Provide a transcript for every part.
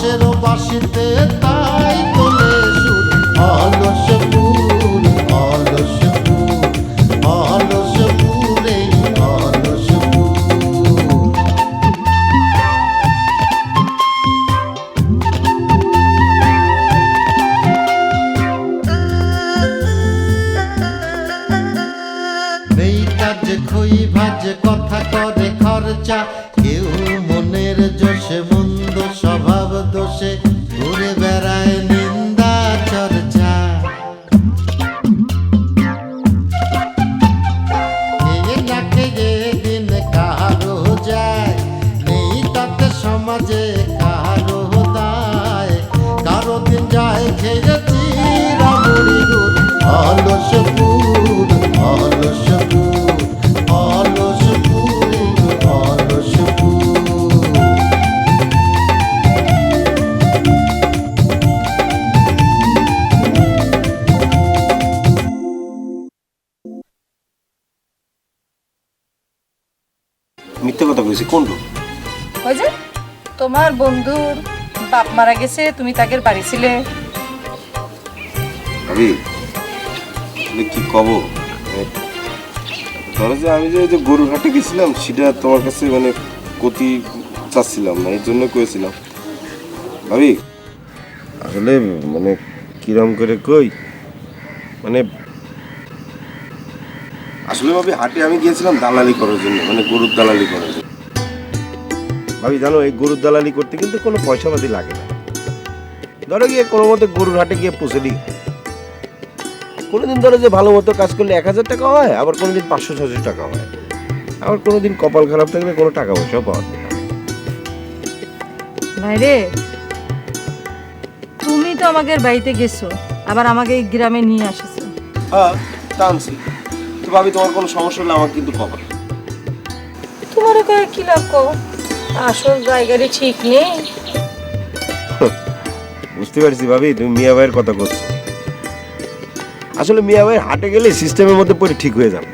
বাঁশের বাঁশিতে তাই তোলে সুর অলস ফুল অলস ফুল অলস ফুলে অলস ফুল। নেই কাজ খই ভাজে কথা করে খরচা, কেউ মনের জোশে মন্দ স্বভাব দোষে ঘুরে বেড়ায় নিন্দা চর্চা। খেয়ে না খেয়ে দিন কারো যায়, নেই তাতে সমাজে কারো দায়, কারো দিন যায় খেয়েছি রামুড়ি গুড় অলস ফুল অলস ফুল অলস ফুল অলস ফুল। মিথ্যে কথা কইছি কোন লোক? ওই যে তোমার বন্ধুর বাপ মারা গেছে, তুমি তাকে বাড়ি ছিলে। ভাবি কি কব, ধরো যে আমি যে গরুর হাটে গেছিলাম সেটা তোমার কাছে মানে কতি চাচ্ছিলাম না, এই জন্য কয়েছিলাম। ভাবি আসলে মানে কিরম করে কই, মানে আসলে ভাবি হাটে আমি গিয়েছিলাম দালালি করার জন্য, মানে গরুর দালালি করার জন্য। ভাবি জানো এই গরুর দালালি করতে কিন্তু কোনো পয়সা পাতি লাগে না। ধরো গিয়ে কোনো মতো গরুর হাটে গিয়ে পুষে দিই, কোনোদিন ধরো যে ভালো মতো কাজ করলে 1000 টাকা হয়, আবার কোনোদিন 500-600 টাকা হয়, আবার কোনোদিন কপাল খারাপ থাকলে কোনো টাকা পয়সাও পাওয়া যায় না। ভাইরে, তুমি তো আমাদের বাড়িতে গেছো, আবার আমাকে এই গ্রামে নিয়ে আসেছো। হ্যাঁ তা আনছি তো ভাবি, তোমার কোনো সমস্যা হলে আমাকে কিন্তু খবর। তোমার কয়ে কি লাভ কো, আসল জায়গারই ঠিক নেই। বুঝতে পারছি ভাবি, তুমি মিয়া ভাইয়ের কথা করছো। আসলে মিয়া ভাই হাটে গেলে সিস্টেমের মধ্যে পড়ে ঠিক হয়ে যাবে।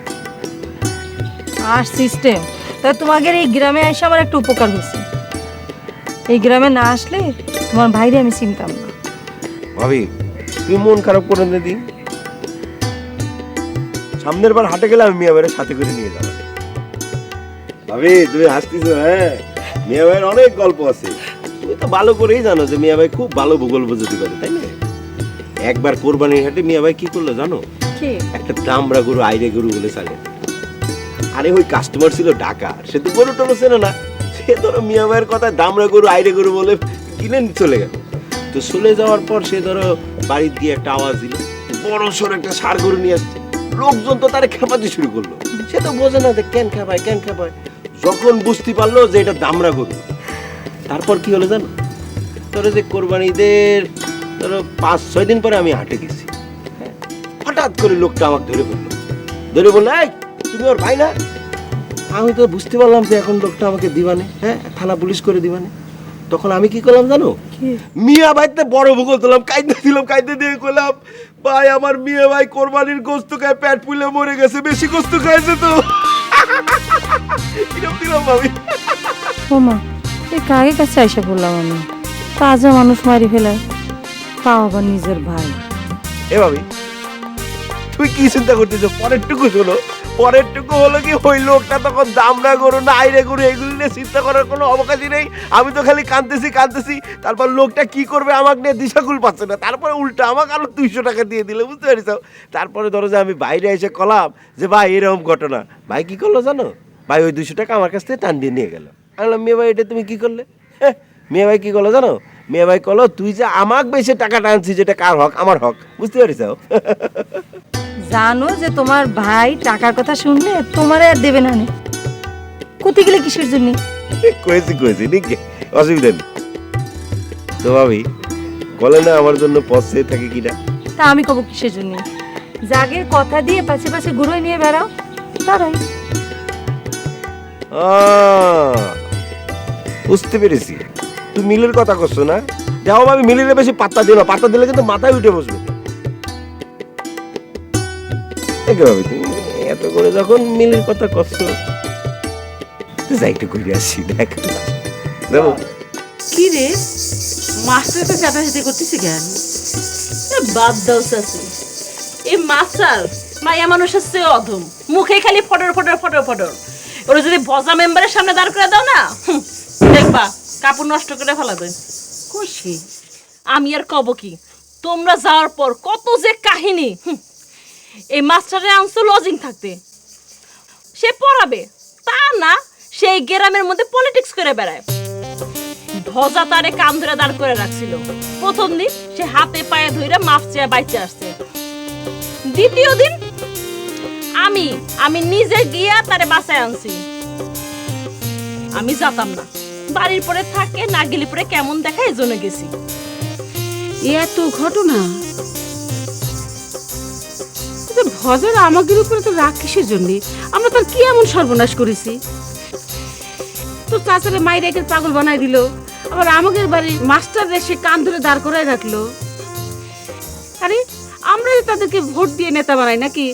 আর সিস্টেম, তা তোমাদের এই গ্রামে এসে আমার একটা উপকার হয়েছে। এই গ্রামে না আসলে তোমার ভাইরে আমি চিনতাম না। ভাবি তুমি মন খারাপ করে না দিন, সামনের বার হাটে গেলে আমি মিয়া ভাইয়ের সাথে করে নিয়ে যাবো। ভাবি তুমি হাসতেছো? হ্যাঁ, মিয়া ভাইয়ের অনেক গল্প আছে, তুমি তো ভালো করেই জানো যে মিয়া ভাই খুব ভালো ভূগোল বুঝতে পারে, তাই না? একবার কোরবানির হাটে মিয়া ভাই কি করলো জানো? একটা দামড়া গরু আইরে গরু বলে চালে। আরে ওই কাস্টমার ছিল ঢাকা, সে তো গরু টরু চেনে না, সে ধরো মিয়া ভাইয়ের কথায় দামড়া গরু আইরে গরু বলে কিনে চলে গেল। তো চলে যাওয়ার পর সে ধরো বাড়ির দিয়ে একটা আওয়াজ দিল, বড় সড় একটা ষাঁড় গরু নিয়ে আসছে। লোকজন তো তারে খেপাতে শুরু করলো, সে তো বোঝে না যে কেন খেপায় কেন খেপায়। যখন বুঝতে পারলো যে এটা দামড়া গরু, তারপর কি হলো জানো? ধরো যে কোরবানিদের ধরো 5-6 দিন পরে আমি হাটে গেছি, হঠাৎ করে লোকটা আমাকে ধরে বললো এই তুমি ওর ভাই না? আমি তো বুঝতে পারলাম যে এখন লোকটা আমাকে দিবানে, হ্যাঁ থানা পুলিশ করে দিবানে। তখন আমি কি করলাম জানো? মিয়া ভাইতে বড় ভূগোল দিলাম, কাইতে দিয়ে কইলাম ভাই আমার মিয়া ভাই কোরবানির গোস্ত খায় পেট ফুলে মরে গেছে, বেশি গোস্ত খাইছে তো। কিরম দিলাম ভাবি। ওমা, এই কাকে কাছে আইসা বললাম আমি, তাজা মানুষ মারি ফেলায়, তাও আবার নিজের ভাই। এ ভাবি তুই কি চিন্তা করতেছ? পরের টুকু হলো কি ওই লোকটা তখন দামড়া গরু না আইরে গরু এগুলি নিয়ে চিন্তা করার কোনো অবকাশই নেই। আমি তো খালি কাঁদতেছি। তারপর লোকটা কি করবে আমাকে নিয়ে দিশাকুল পাচ্ছে না, তারপরে উল্টা আমাকে আরো 200 টাকা দিয়ে দিলে, বুঝতে পারিস? তারপরে ধরো যে আমি বাইরে এসে কলাম যে ভাই এরকম ঘটনা, ভাই কি করলো জানো? ভাই ওই 200 টাকা আমার কাছ থেকে টান দিয়ে নিয়ে গেল। আমি বললাম মিয়া ভাই এটা তুমি কি করলে? মিয়া ভাই কি করলো জানো? মিয়া ভাই কলো তুই যে আমাকে বেশি টাকা টানছিস, যেটা কার হক? আমার হক, বুঝতে পারিস? জানো যে তোমার ভাই টাকার কথা শুনলে তোমারে আর দেবে না। কোথায় গেলে কিসের জন্য? কয়েছি নাকি, অসুবিধা নেই তো ভাবি। বলে না আমার জন্য পথে থাকে কিনা? তা আমি কব কিসের জন্য? জাগের কথা দিয়ে পাশে পাশে ঘুরে নিয়ে বেড়াও, তারাই। বুঝতে পেরেছি, তুই মিলের কথা করছো না? যাও ভাবি, মিলের বেশি পাত্তা দিও না, পাত্তা দিলে কিন্তু মাথায় উঠে বসবে। ভাবি তুমি এত করে যখন মিলের কথা করছো, যাই একটু ঘুরে আসি, দেখ কি রে মাস্টার তো চাটাচাটি করতেছি কেন? বাদ দাও চাচি, এই মাস্টার মায়া মানুষের চেয়ে অধম, মুখে খালি ফটর ফটর ফটর ফটর। ওরা যদি ভজা মেম্বারের সামনে দাঁড় করে দাও না, দেখবা কাপড় নষ্ট করে ফেলাবে। খুশি আমি আর কব কি, তোমরা যাওয়ার পর কত যে কাহিনী। এই মাস্টারে আনছো লজিং থাকতে, সে পড়াবে তা না, সেই গ্রামের মধ্যে পলিটিক্স করে বেড়ায়। ভজা তারে কান ধরে দাঁড় করে রাখছিল। প্রথম দিন সে হাতে পায়ে ধরে মাফ চেয়ে বাইচে আসছে। দ্বিতীয় দিন আমি নিজে গিয়া তারে বাসায় আনছি। আমি যেতাম না, বাড়ির পরে থাকে না গেলে পরে কেমন দেখা এই জন্য গেছি। এত ঘটনা ভজার আমাদের উপরে তো রাগ কিসের জন্য? আমরা তার কি এমন সর্বনাশ করেছি? তো চাচারে মায়ের একে পাগল বানাই দিল, আবার আমাদের বাড়ির মাস্টার সে কান ধরে দাঁড় করায় রাখলো। আরে আমরা তাদেরকে ভোট দিয়ে নেতা বানাই নাকি?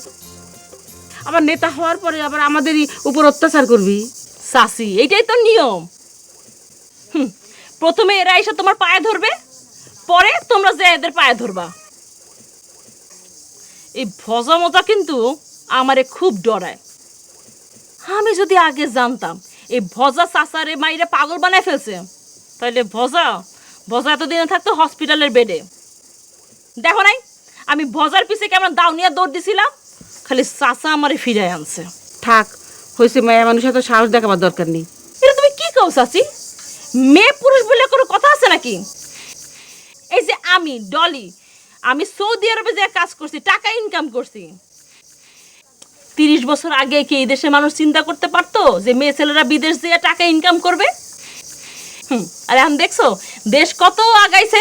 আবার নেতা হওয়ার পরে আবার আমাদেরই উপর অত্যাচার করবি? সাসি, এইটাই তো নিয়ম। প্রথমে এরা এসে তোমার পায়ে ধরবে, পরে তোমরা যে এদের পায়ে ধরবা। এই ভজা মজা কিন্তু আমারে খুব ডরায়। আমি যদি আগে জানতাম এই ভজা চাচারে মাইরে পাগল বানায় ফেলছে, তাহলে ভজা এতদিনে থাকতো হসপিটালের বেডে। দেখো নাই আমি ভজার পিছে কেমন দাউনিয়া দৌড় দিছিলাম, খালি চাচা আমারে ফিরায় আনছে। থাক হয়েছে, মায়া মানুষের তো সাহস দেখাবার দরকার নেই। এটা তুমি কি কও চাচি? মেয়ে পুরুষ বলে কোনো কথা আছে নাকি? এই যে আমি ডলি, আমি সৌদি আরবে যে কাজ করছি, টাকা ইনকাম করছি। 30 বছর আগে কি এই দেশের মানুষ চিন্তা করতে পারতো যে মেয়ে ছেলেরা বিদেশ দিয়ে টাকা ইনকাম করবে? আর এখন দেখছো দেশ কত আগাইছে।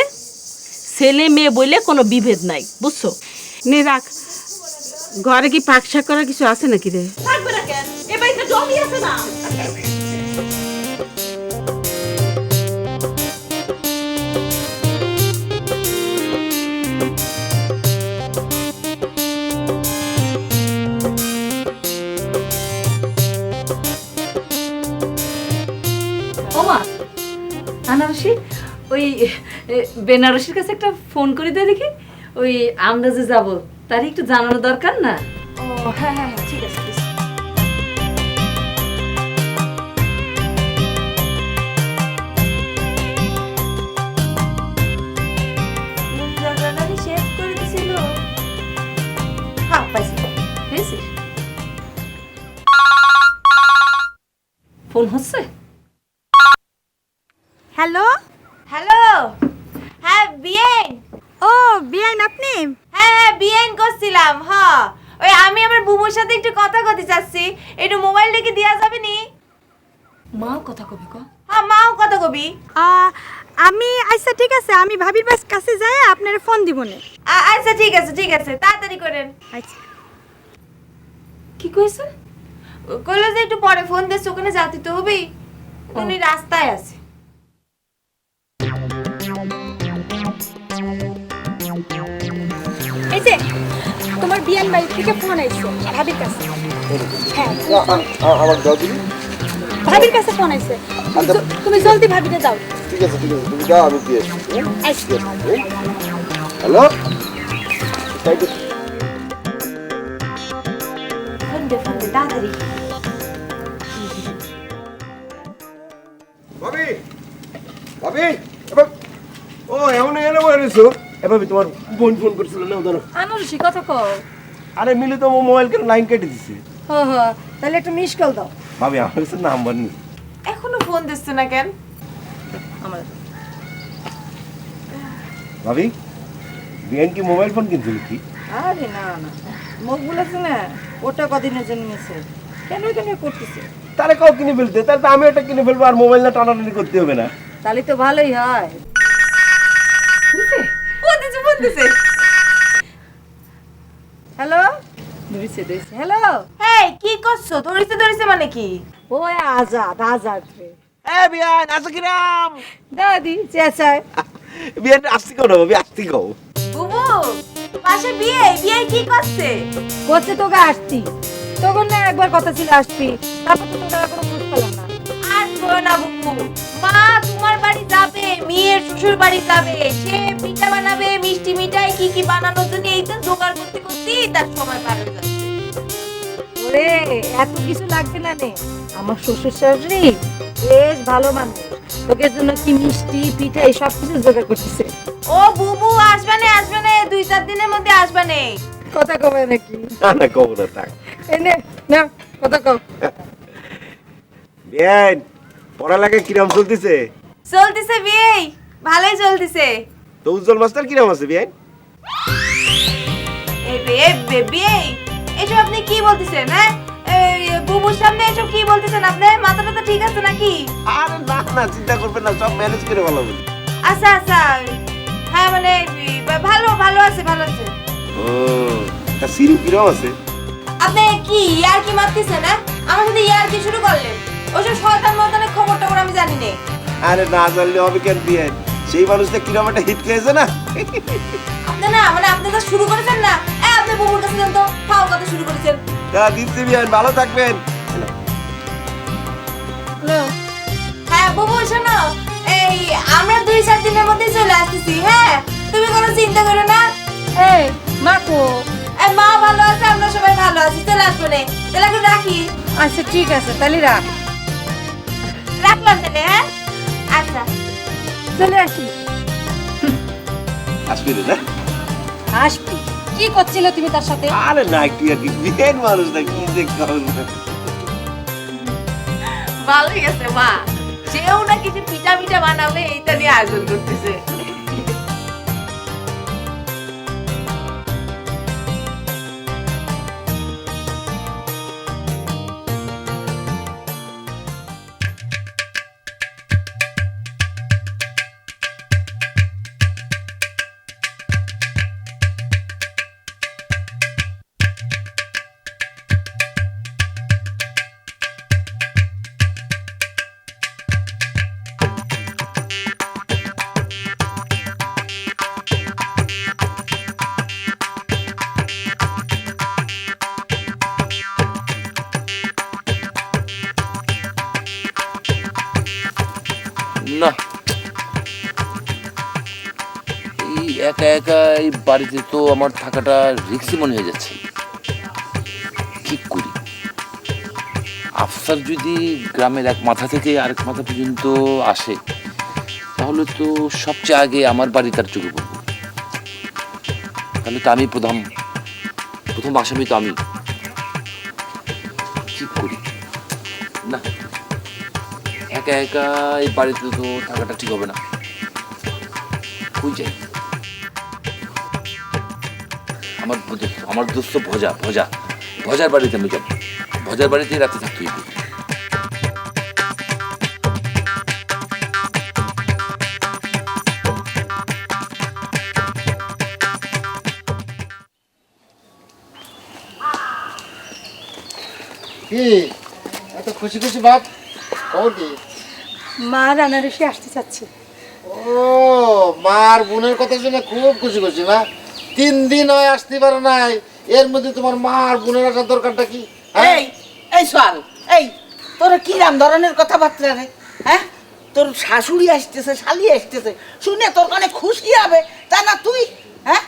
ছেলে মেয়ে বলে কোনো বিভেদ নাই, বুঝছো? নে রাখ, ঘরে কি পাক শাক করার কিছু আছে নাকি রে? থাকবে না কেন, এ বাড়িতে জমি আছে না? ওমা আনারসি, ওই বেনারসির কাছে একটা ফোন করে দে দেখি। ওই আমরা যে যাবো তার একটু জানানো দরকার না? ও হ্যাঁ হ্যাঁ হ্যাঁ, ঠিক আছে ঠিক আছে। হ্যাঁ পাইছি, পেয়েছিস? ফোন হচ্ছে? হ্যালো হ্যালো, হ্যাঁ বিয়েন। ও বিয়েন আপনি? হ্যাঁ হ্যাঁ বিয়েন করছিলাম। হ্যাঁ ওই আমি আমার বুবুর সাথে একটু কথা কইতে চাচ্ছি, একটু মোবাইলটা কি দেয়া যাবে নি? মাও কথা কবি ক? হ্যাঁ মাও কথা কবি। আমি আচ্ছা ঠিক আছে, আমি ভাবির কাছে যাই আপনারে ফোন দিব নে। আচ্ছা ঠিক আছে ঠিক আছে, তাড়াতাড়ি করেন। আচ্ছা কি কইছে? কইলো যে একটু পরে ফোন দিস, ওখানে যাতে তো হবেই, উনি রাস্তায় আছে। এই যে তোমার বিয়ান বাড়ি থেকে ফোন আইছে ভাবির কাছে। হ্যাঁ আমার দাও দিবি? ভাবির কাছে ফোন আইছে, তুমি জলদি ভাবিতে যাও। ঠিক আছে ঠিক আছে, তুমি যাও, আমি দিয়ে আচ্ছা হ্যালো। ফোন দে তাড়াতাড়ি। ভাবি ভাবি, এবার ও এমন এনে বলেছো। এভাবে তোমার বোন ফোন করছিল না? ধরো আনারসি কথা কও। আরে মিলে তো মোবাইল কেন লাইন কেটে দিছে। হ্যাঁ হ্যাঁ, তাহলে একটা মিস কল দাও। ভাবি আমার কাছে নাম্বার নেই। এখনো ফোন দিচ্ছে না কেন? আমার ভাবি বিয়ান কি মোবাইল ফোন কিনছিল কি? আরে না না, মুখ বলেছে না ওটা কদিনের জন্য নিয়েছে, কেন কেন করতেছে? তাহলে কাউ কিনে ফেলতে, তাহলে তো আমি ওটা কিনে ফেলবো আর মোবাইল না টানাটানি করতে হবে না। তাহলে তো ভালোই হয়। ফোন দিছে। হ্যালো, ধরেছে হ্যালো। হেই কি করছো? ধরিছে মানে কি? ও আজাদ আজাদ রে। এ বিয়ান আছে কিরাম? দাদি চেঁচায়। বিয়ান আসছি কও না ভাবি, আসছি কও। বুবু পাশে বিয়ে কি করছে? করছে তোকে আসতি, তখন না একবার কথা ছিল আসবি, তারপর তো তোকে আর কোনো খোঁজ পেলাম না। আসবো করো না বুবু। মা তোমার বাড়ি যাবে, মেয়ের শ্বশুর বাড়ি যাবে, সে পিঠা বানাবে, মিষ্টি মিঠাই কি কি বানানোর জন্য এই তো জোগাড় করতে করতেই তার সময় পার হয়ে যাচ্ছে। ওরে এত কিছু লাগবে না নে, আমার শ্বশুর শাশুড়ি বেশ ভালো মানুষ, লোকের জন্য কি মিষ্টি পিঠা এই সব কিছু জোগাড় করতেছে। ও বুবু আসবে না 2-4 দিনের মধ্যে আসবে না। কথা কবে নাকি? না না কব না থাক। এনে না কথা কও। বেন পড়ালেখা কিরম চলতেছে? চলতেছে বিয়ে, ভালোই চলতেছে। তো উজ্জ্বল মাস্টার কিরম আছে বেন? বিয়ে এসব আপনি কি বলতেছেন? হ্যাঁ বুবুর সামনে এসব কি বলতেছেন আপনি? মাথাটা তো ঠিক আছে নাকি? আরে না না চিন্তা করবেন না, সব ম্যানেজ করে ভালো হবে। আচ্ছা আচ্ছা, হ্যাঁ মানে ভালো ভালো আছে ভালো আছে। ও তা সিরু কিরম আছে? আপনি কি ইয়ার কি মারতেছেন? হ্যাঁ আমার সাথে ইয়ার কি শুরু করলেন? ওসব শয়তান মতানের খবর টবর আমি জানি না। আরে না জানলে হবে কেন বিয়েন, সেই মানুষটা কিরম একটা হিট খেয়েছে না। আপনি না মানে আপনি তো শুরু করেছেন না, আপনি বুবুর কাছে যান তো, ফাও কথা শুরু করেছেন। তা দিচ্ছি বিয়েন, ভালো থাকবেন। হ্যাঁ বুবু শোনো, এই আমরা 2-4 দিনের মধ্যে চলে আসতেছি। হ্যাঁ তুমি কোনো চিন্তা করো না। এই মা কো? মা ভালো আছে, আমরা সবাই ভালো আছি, চলে আসবো নে। তাহলে এখন রাখি। আচ্ছা ঠিক আছে তাহলে রাখ, রাখলাম তাহলে। হ্যাঁ আচ্ছা চলে আসি। আসবি না? আসবি? কি করছিলে তুমি তার সাথে? আরে না একটু আর কি, বিয়েন মানুষ না কি যে করুন। ভালোই আছে মা, সেও না কিছু পিঠা পিঠা বানাবে এইটা নিয়ে আয়োজন করতেছে। না, এই একা একা এই বাড়িতে তো আমার থাকাটা রিস্কি মনে হয়ে যাচ্ছে। কি করি? আফসার যদি গ্রামের এক মাথা থেকে আরেক মাথা পর্যন্ত আসে তাহলে তো সবচেয়ে আগে আমার বাড়ি তার চোখে পড়ব। তাহলে তো আমি প্রথম আসামি তো আমি। কি করি? না, একা একা এই বাড়িতে তো থাকাটা ঠিক হবে না। কই যাই? আমার দোস্ত ভজার বাড়িতে আমি যাবো। ভজার বাড়িতে রাতে থাকতে হইবে। কি এত খুশি খুশি ভাব? খবর কি? মা রানারসি আসতে চাচ্ছে। ও মার বোনের কথা শুনে খুব খুশি খুশি না? 3 দিন হয় আসতে পারে নাই, এর মধ্যে তোমার মার বোনের আসার দরকারটা কি? এই এই সোয়াল, এই তোর কি রাম ধরনের কথাবার্তা রে? হ্যাঁ তোর শাশুড়ি আসতেছে, শালি আসতেছে, শুনে তোর কানে খুশি হবে তা না? তুই হ্যাঁ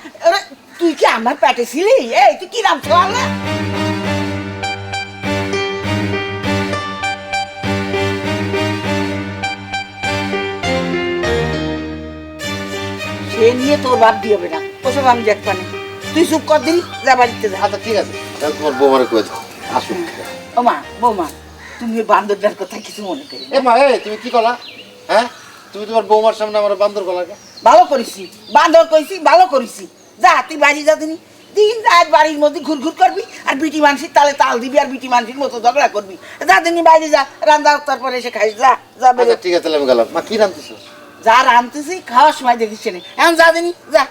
তুই কি আমার পেটে ছিলি? এই তুই কি রাম সোয়াল না? সে নিয়ে তোর বাদ দিয়ে হবে না, ওসব আমি দেখবানি। তুই চুপ কর দিন, যা বাড়িতে যা। আচ্ছা ঠিক আছে, তাহলে তোমার বৌমারে কয়ে দাও আসুন। ও মা, বৌমা, তুমি ওই বান্দরটার কথা কিছু মনে করি না। এ মা, তুমি কি কলা? হ্যাঁ তুমি তোমার বৌমার সামনে আমার বান্দর গলাকে? ভালো করেছি, বান্দর কইছি, ভালো করেছি। যা তুই বাড়ি যা, দিন দিন রাত বাড়ির মধ্যে ঘুরঘুর করবি আর বিটি মানুষের তালে তাল দিবি আর বিটি মানুষের মতো ঝগড়া করবি। যা দিনই বাইরে যা, রান্না তারপরে এসে খাইস। যা যা বেরো। আচ্ছা ঠিক আছে, তাহলে আমি গেলাম। মা কি রান্তেছো? যা রানতেছি খাওয়ার সময় দেখিস না, এখন যা দিনই যা।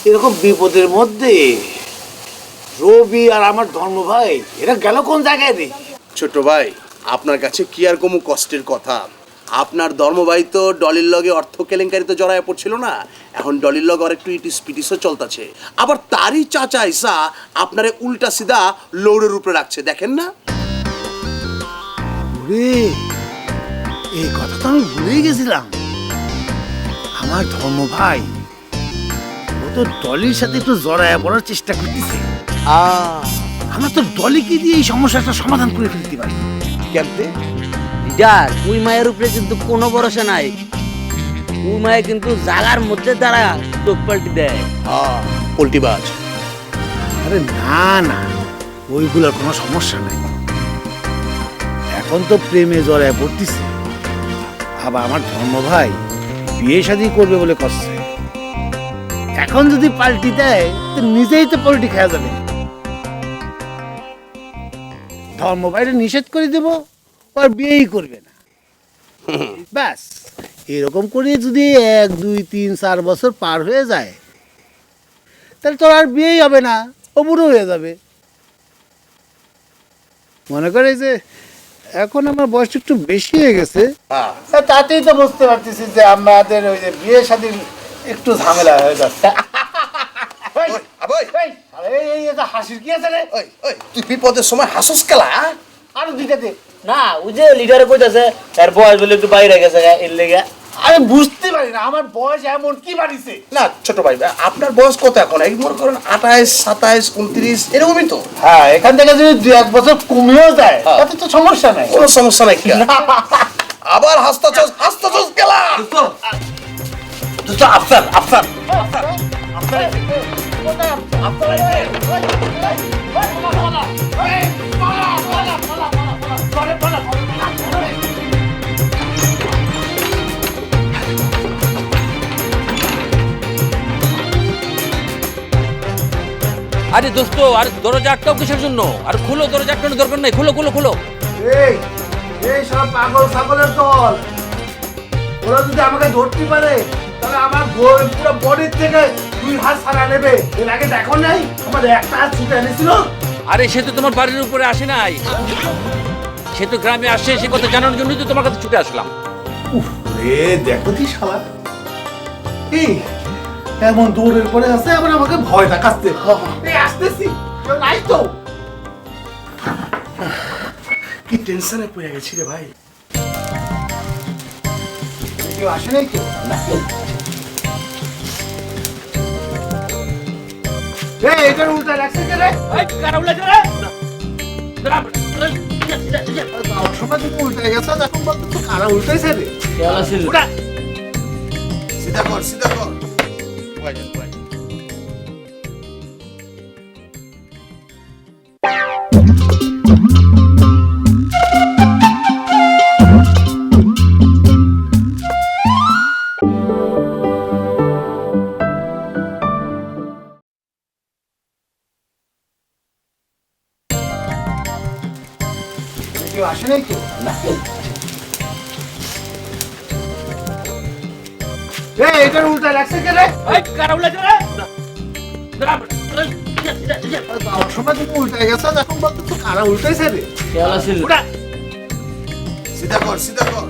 এরকম বিপদের মধ্যে রবি আর আমার ধর্ম ভাই এরা গেল কোন জায়গায় রে? ছোট ভাই, আপনার কাছে কি আর কোনো কষ্টের কথা? আপনার ধর্মভাই তো ডলির লগে অর্থ কেলেঙ্কারিতে জড়ায় পড়ছিল না, এখন ডলির লগে আর একটু ইটিস পিটিসও চলতেছে। আবার তারই চাচা ইসা আপনারে উল্টা সিধা লৌড়ের উপরে রাখছে, দেখেন না? ওরে, এই কথা তো আমি ভুলেই গেছিলাম। আমার ধর্ম ভাই ও তো ডলির সাথে একটু জড়ায় পড়ার চেষ্টা করতেছে। আমরা তো ডলিকে দিয়ে এই সমস্যাটা সমাধান করে ফেলতে পারি। কেমতে? লিডার, ওই মায়ের উপরে কিন্তু কোনো ভরসা নাই। ওই মায়ে কিন্তু জাগার মধ্যে দাঁড়া চোখ পাল্টি দেয়। পোল্টিবাজ। আরে না না, ওইগুলোর কোনো সমস্যা নাই। এখন তো প্রেমে জড়ায় পড়তেছে, আবার আমার ধর্ম ভাই বিয়ে শাদী করবে বলে করছে। এখন যদি পাল্টি দেয় তো নিজেই তো পাল্টি খাওয়া যাবে। ধর্ম ভাইরে নিষেধ করে দেব, আর বিয়েই করবে না। ব্যাস, এরকম করে যদি 1 2 3 4 বছর পার হয়ে যায়, তাহলে তোর আর বিয়েই হবে না, ও বুড়ো হয়ে যাবে। মনে করে যে এখন আমার বয়স একটু বেশি হয়ে গেছে, তাতেই তো বুঝতে পারতেছি যে আমাদের ওই যে বিয়ে শাদীর একটু ঝামেলা হয়ে যাচ্ছে। এই এটা হাসির কি আছে রে? তুই বিপদের সময় হাসস কেলা? আরো দুইটা দে। না, ওই যে লিডারে কইতাছে এর বয়স বলে একটু বাইরে গেছে এর লেগে। আমি বুঝতে পারি না আমার বয়স এমন কি বাড়িছে। না ছোট ভাই, আপনার বয়স কত এখন? এই মনে করেন 28 27 29 এরকমই তো। হ্যাঁ, এখান থেকে যদি 2-1 বছর কমেও যায় তাতে তো সমস্যা নাই। কোনো সমস্যা নাই। আবার হাসতাছস কেলা? তো আফসার আফসার আরে দোস্ত, আর দরজা আটকাও কিসের জন্য? আর খুলো, দরজা আটকানোর দরকার নাই, খুলো খুলো খুলো। এই এই সব পাগল ছাগলের দল, ওরা যদি আমাকে ধরতে পারে তাহলে আমার পুরো বডির থেকে 2 হাত ছাড়া নেবে। এর আগে দেখো নাই আমার একটা হাত ছুটে এনেছিল। আরে সে তো তোমার বাড়ির উপরে আসে নাই, সে তো গ্রামে আসে, সে কথা জানানোর জন্যই তো তোমার কাছে ছুটে আসলাম। এ দেখো কি শালা, এই এমন দৌড়ের পরে আছে, আবার আমাকে ভয় দেখাচ্ছে। এই আসতেছি, কেউ নাই তো। কি টেনশনে পড়ে গেছি রে ভাই। কেউ আসে নাই কেউ? এই এটার উল্টা রাখছে কে রে? এই কারা উল্টাইছে রে? আমার সময় তুমি উল্টে গেছো, এখন বলতো কারা উল্টাইছে রে? উঠা। সিধা কর, সিধা কর। কেউ আসে নাই কেউ? এই এটার উল্টা রাখছে কে রে? এই কারা উল্টাইছে রে? আমার সময় তুমি উল্টে গেছো, এখন বলতো কারা উল্টাইছে রে? উঠা। সিধা কর, সিধা কর।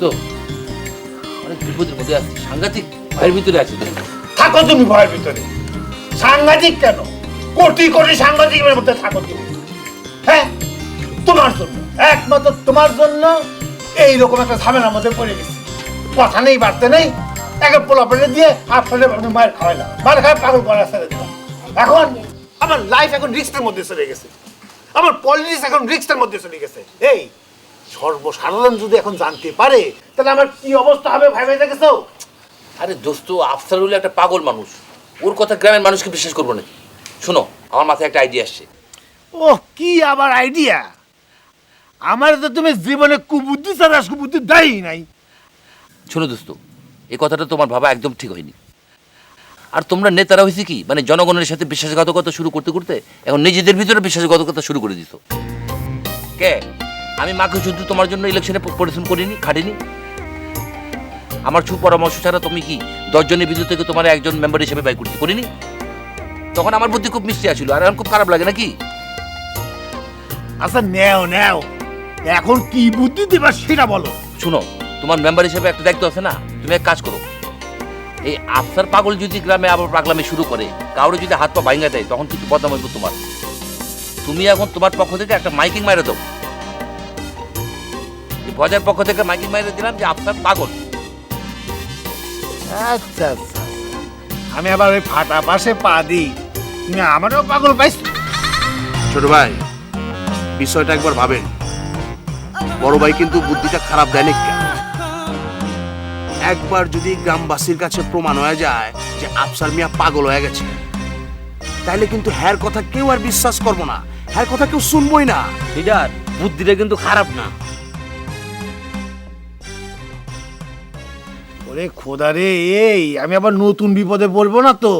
তো অনেক বিপদের মধ্যে আছে, সাংঘাতিক ভয়ের ভিতরে আছে। থাকো তুমি ভয়ের ভিতরে। সাংঘাতিক কেন? কোটি কোটি সাংঘাতিকের মধ্যে থাকো তুমি। হ্যাঁ, তোমার জন্য, একমাত্র তোমার জন্য এইরকম একটা ঝামেলার মধ্যে পড়ে গেছি। কথা নেই, বাড়তে নেই, একে পোলা পেলে দিয়ে আপনাদের মায়ের খাওয়াই না, মায়ের খাওয়া পাগল করা ছেড়ে দিলাম। এখন আমার লাইফ এখন রিস্কের মধ্যে চলে গেছে, আমার পলিটিক্স এখন রিস্কের মধ্যে চলে গেছে। এই সর্বসাধারণ যদি এখন জানতে পারে তাহলে আমার কি অবস্থা হবে ভাই দেখেছো? আরে দোস্ত, আফসারুল একটা পাগল মানুষ, ওর কথা গ্রামের মানুষকে বিশ্বাস করবো নাকি? শোনো, আমার মাথায় একটা আইডিয়া আসছে। ও কি আবার আইডিয়া? আমার তো তুমি জীবনে কুবুদ্ধি ছাড়া সুবুদ্ধি দেয় নাই। শোনো দোস্ত, এই কথাটা তোমার ভাবা একদম ঠিক হয়নি। আর তোমরা নেতারা হয়েছে কি, মানে জনগণের সাথে বিশ্বাসঘাতকতা শুরু করতে করতে এখন নিজেদের ভিতরে বিশ্বাসঘাতকতা শুরু করে দিত। কে? আমি মাকে শুধু তোমার জন্য ইলেকশনে পরিশ্রম করিনি, খাটিনি? আমার সুপরামর্শ ছাড়া তুমি কি 10 জনের ভিতর থেকে তোমার একজন মেম্বার হিসেবে বাই করতে করিনি? তখন আমার বুদ্ধি খুব মিষ্টি আছিল, আর এখন খুব খারাপ লাগে নাকি? আচ্ছা নেও নেও, এখন কি বুদ্ধি দিবা সেটা বলো। শুনো, তোমার মেম্বার হিসেবে একটা দায়িত্ব আছে না, তুমি এক কাজ করো, এই আফসার পাগল যদি গ্রামে আবার পাগলামি শুরু করে, কাউরে যদি হাত পা ভাঙা দেয়, তখন কিন্তু বদনাম হইব তোমার। তুমি এখন তোমার পক্ষ থেকে একটা মাইকিং মাইরে দাও, ভজার পক্ষ থেকে মাইকিং মাইরে দিলাম যে আফসার পাগল। আচ্ছা আচ্ছা, আমি আবার ওই ফাটা পাশে পা দিই, তুমি আমারও পাগল পাইছ। ছোট ভাই, বিষয়টা একবার ভাবেন, বড় ভাই কিন্তু বুদ্ধিটা খারাপ দেয় না। একবার যদি গ্রামবাসীর কাছে প্রমাণ হয়ে যায় যে আফসার মিয়া পাগল হয়ে গেছে, তাহলে কিন্তু হ্যার কথা কেউ আর বিশ্বাস করবো না, হ্যার কথা কেউ শুনবই না। লিডার, বুদ্ধিটা কিন্তু খারাপ না। ওরে খোদা রে, এই আমি আবার নতুন বিপদে পড়বো না তো?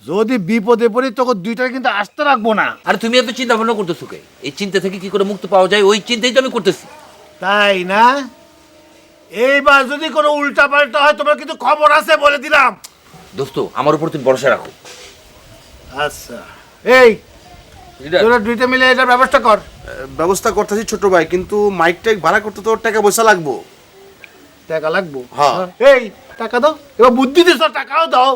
যদি বিপদে পড়ি তখন দুইটা কিন্তু আসতে রাখবো না। আর তুমি এত চিন্তা ভাবনা করতেছো কে? এই চিন্তা থেকে কি করে মুক্ত পাওয়া যায়, ওই চিন্তাই তো আমি করতেছি। তাই না? এইবার যদি কোনো উল্টা পাল্টা হয় তোমার কিন্তু খবর আছে বলে দিলাম। দোস্ত, আমার উপর তুমি ভরসা রাখো। আচ্ছা, এই তোরা দুইটা মিলে এটার ব্যবস্থা কর। ব্যবস্থা করতেছি ছোট ভাই, কিন্তু মাইক টাইক ভাড়া করতে তো টাকা পয়সা লাগবো। টাকা লাগবো? হ্যাঁ। এই টাকা দাও, এবার বুদ্ধি দিছ, টাকাও দাও।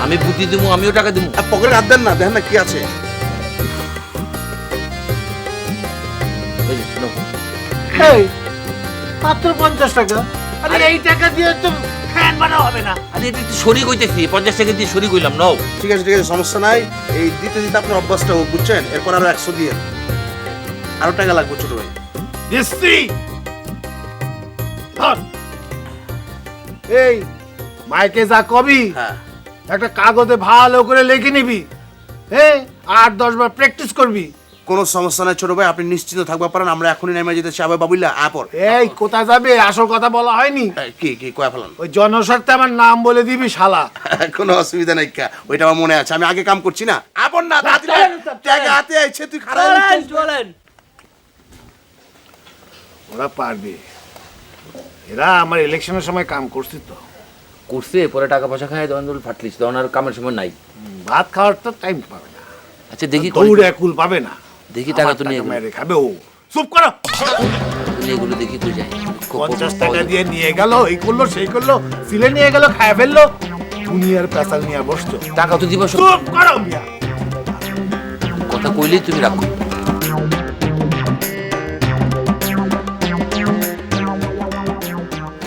আমি বুদ্ধি দেবো, আমিও টাকা দেবো। পকেটে হাত দেন না, দেখেন না কি আছে। এই যে, নাও। এই মাত্র 50 টাকা? আরে এই টাকা দিয়ে তো ফ্যান বানানো হবে না। আরে এটা একটু শরিক হইতেছি, 50 টাকা দিয়ে শরিক হইলাম। নাও। ঠিক আছে ঠিক আছে, সমস্যা নাই। এই দিতে দিতে আপনার অভ্যাসটা হোক, বুঝছেন? এরপর আরো 100 দিয়ে আরো টাকা লাগবে ছোট ভাই। দিচ্ছি। ধর। এই মাইকে যা কবি, হ্যাঁ, একটা কাগজে ভালো করে লিখে নিবি, হ্যাঁ, 8-10 বার প্র্যাকটিস করবি। কোনো সমস্যা নাই ছোট ভাই, আপনি নিশ্চিন্ত থাকবা পারেন। আমরা এখনই নেমে যেতেছি আবার বাবুল্লা আপর। এই কোথায় যাবে? আসল কথা বলা হয়নি। কি কি কয়া ফেলান? ওই জনস্বার্থে আমার নাম বলে দিবি শালা। কোনো অসুবিধা নাই, ওইটা আমার মনে আছে, আমি আগে কাম করছি না। আপন না দাদি টাকা হাতে আইছে, তুই খারাপ চলেন। ওরা পারবে, এরা আমার ইলেকশনের সময় কাম করছি তো। করছে, পরে টাকা পয়সা খায় দল ফাটলিস, তখন আর কামের সময় নাই। ভাত খাওয়ার তো টাইম পাবে না, আচ্ছা দেখি দৌড়ে একুল পাবে না। দেখি টাকা তো আমার নিয়ে মেরে খাবে ও। চুপ করো। এগুলো দেখি তো যাই। 50 টাকা দিয়ে নিয়ে গেল, এই করলো সেই করলো, সিলে নিয়ে গেল, খায় ফেললো, দুনিয়ার পেশাল নিয়ে বসছো। টাকা তো দিবা, চুপ করো মিয়া। কথা কইলেই তুমি রাখো।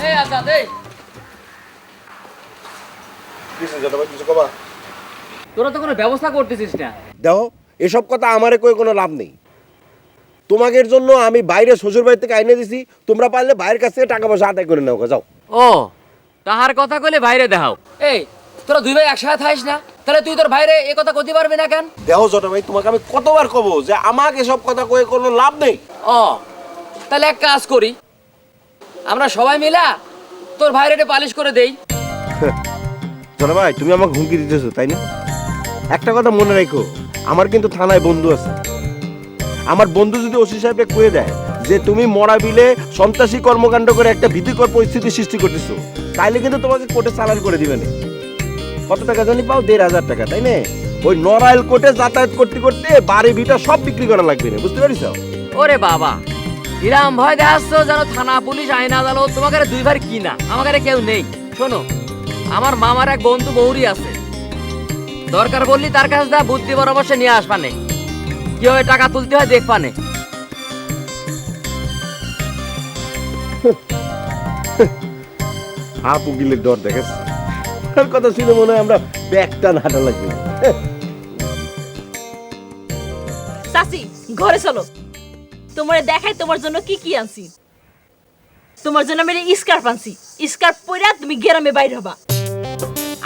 এই আজাদ, এই তোরা তো কোনো ব্যবস্থা করতেছিস না। দেখো, এসব কথা আমারে কই কোনো লাভ নেই। তোমাদের জন্য আমি বাইরে শ্বশুর বাড়ি থেকে আইনে দিছি, তোমরা পারলে বাইরের কাছ থেকে টাকা পয়সা আদায় করে নাও, যাও। ও, তাহার কথা কইলে বাইরে দেখাও। এই তোরা দুই ভাই একসাথে থাইস না, তাহলে তুই তোর বাইরে এ কথা কইতে পারবি না কেন? দেখো ছোট ভাই, তোমাকে আমি কতবার কব যে আমাকে এসব কথা কয়ে কোনো লাভ নেই। ও, তাহলে এক কাজ করি, আমরা সবাই মিলা তোর ভাইরে এটা পালিশ করে দেই। ছোট ভাই, তুমি আমাকে হুমকি দিতেছো তাই না? একটা কথা মনে রাখো, আমার কিন্তু থানায় বন্ধু আছে। আমার বন্ধু যদি ওসি সাহেবকে কয়ে দেয় যে তুমি মরা বিলে সন্ত্রাসী কর্মকাণ্ড করে একটা ভীতিকর পরিস্থিতি সৃষ্টি করতেছো, তাইলে কিন্তু তোমাকে কোর্টে চালান করে দিবে না। কত টাকা জানি পাও? 1500 টাকা, তাই না? ওই নড়াইল কোর্টে যাতায়াত করতে করতে বাড়ি ভিটা সব বিক্রি করা লাগবে না, বুঝতে পারিস? ওরে বাবা, ইরাম ভয় দেখাচ্ছ যেন থানা পুলিশ আইন আদালত তোমাকে দুই ভাই কি না, আমাকে কেউ নেই। শোনো, আমার মামার এক বন্ধু বৌরি আছে, দরকার বললি তার কাছে যা, বুদ্ধি পরামর্শ নিয়ে আসবানে, কিভাবে টাকা তুলতে হয় দেখবানে। হাফ উকিলের ডর দেখেছ, তার কথা শুনে মনে হয় আমরা ব্যাগটা হাঁটা লাগবে। চাচি, ঘরে চলো, তোমার দেখাই তোমার জন্য কি কি আনছি। তোমার জন্য আমি স্কার্ফ আনছি, স্কার্ফ পরে তুমি গ্রামে বাইর হবা।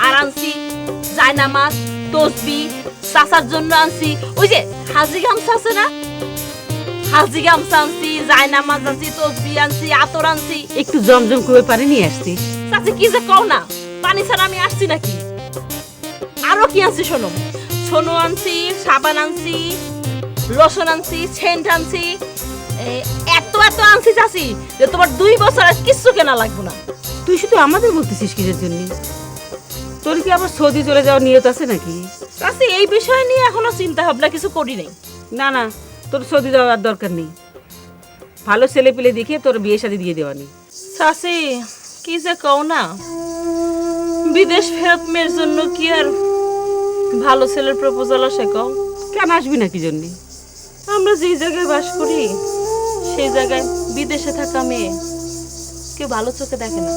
আর আনছি জায়নামাজ, তসবি, চাচার জন্য আনছি ওই যে হাজি গামছা আছে না, হাজি গামছা আনছি, জায়নামাজ আনছি, তসবি আনছি, আতর আনছি। একটু জমজম করে পানি নিয়ে আসছি। চাচি কি যে কও না, পানি ছাড়া আমি আসছি নাকি? আরো কি আনছি শোনো, সোনো আনছি, সাবান আনছি, রসুন আনছি, সেন্ট আনছি, এত এত আনছি চাচি যে তোমার 2 বছর আর কিচ্ছু কেনা লাগবে না। তুই শুধু আমাদের বলতেছিস কিসের জন্য? তোর কি আবার সৌদি চলে যাওয়ার নিয়ত আছে নাকি? চাচি এই বিষয় নিয়ে এখনো চিন্তা ভাবনা কিছু করি নাই। না না, তোর সৌদি যাওয়ার দরকার নেই। ভালো ছেলে পেলে দেখে তোর বিয়ে শাদী দিয়ে দেওয়ানি। চাচি কি যে কও না, বিদেশ ফেরত মেয়ের জন্য কি আর ভালো ছেলের প্রপোজাল আসে কও? কেন আসবি না কি জন্যে? আমরা যেই জায়গায় বাস করি সেই জায়গায় বিদেশে থাকা মেয়ে কেউ ভালো চোখে দেখে না।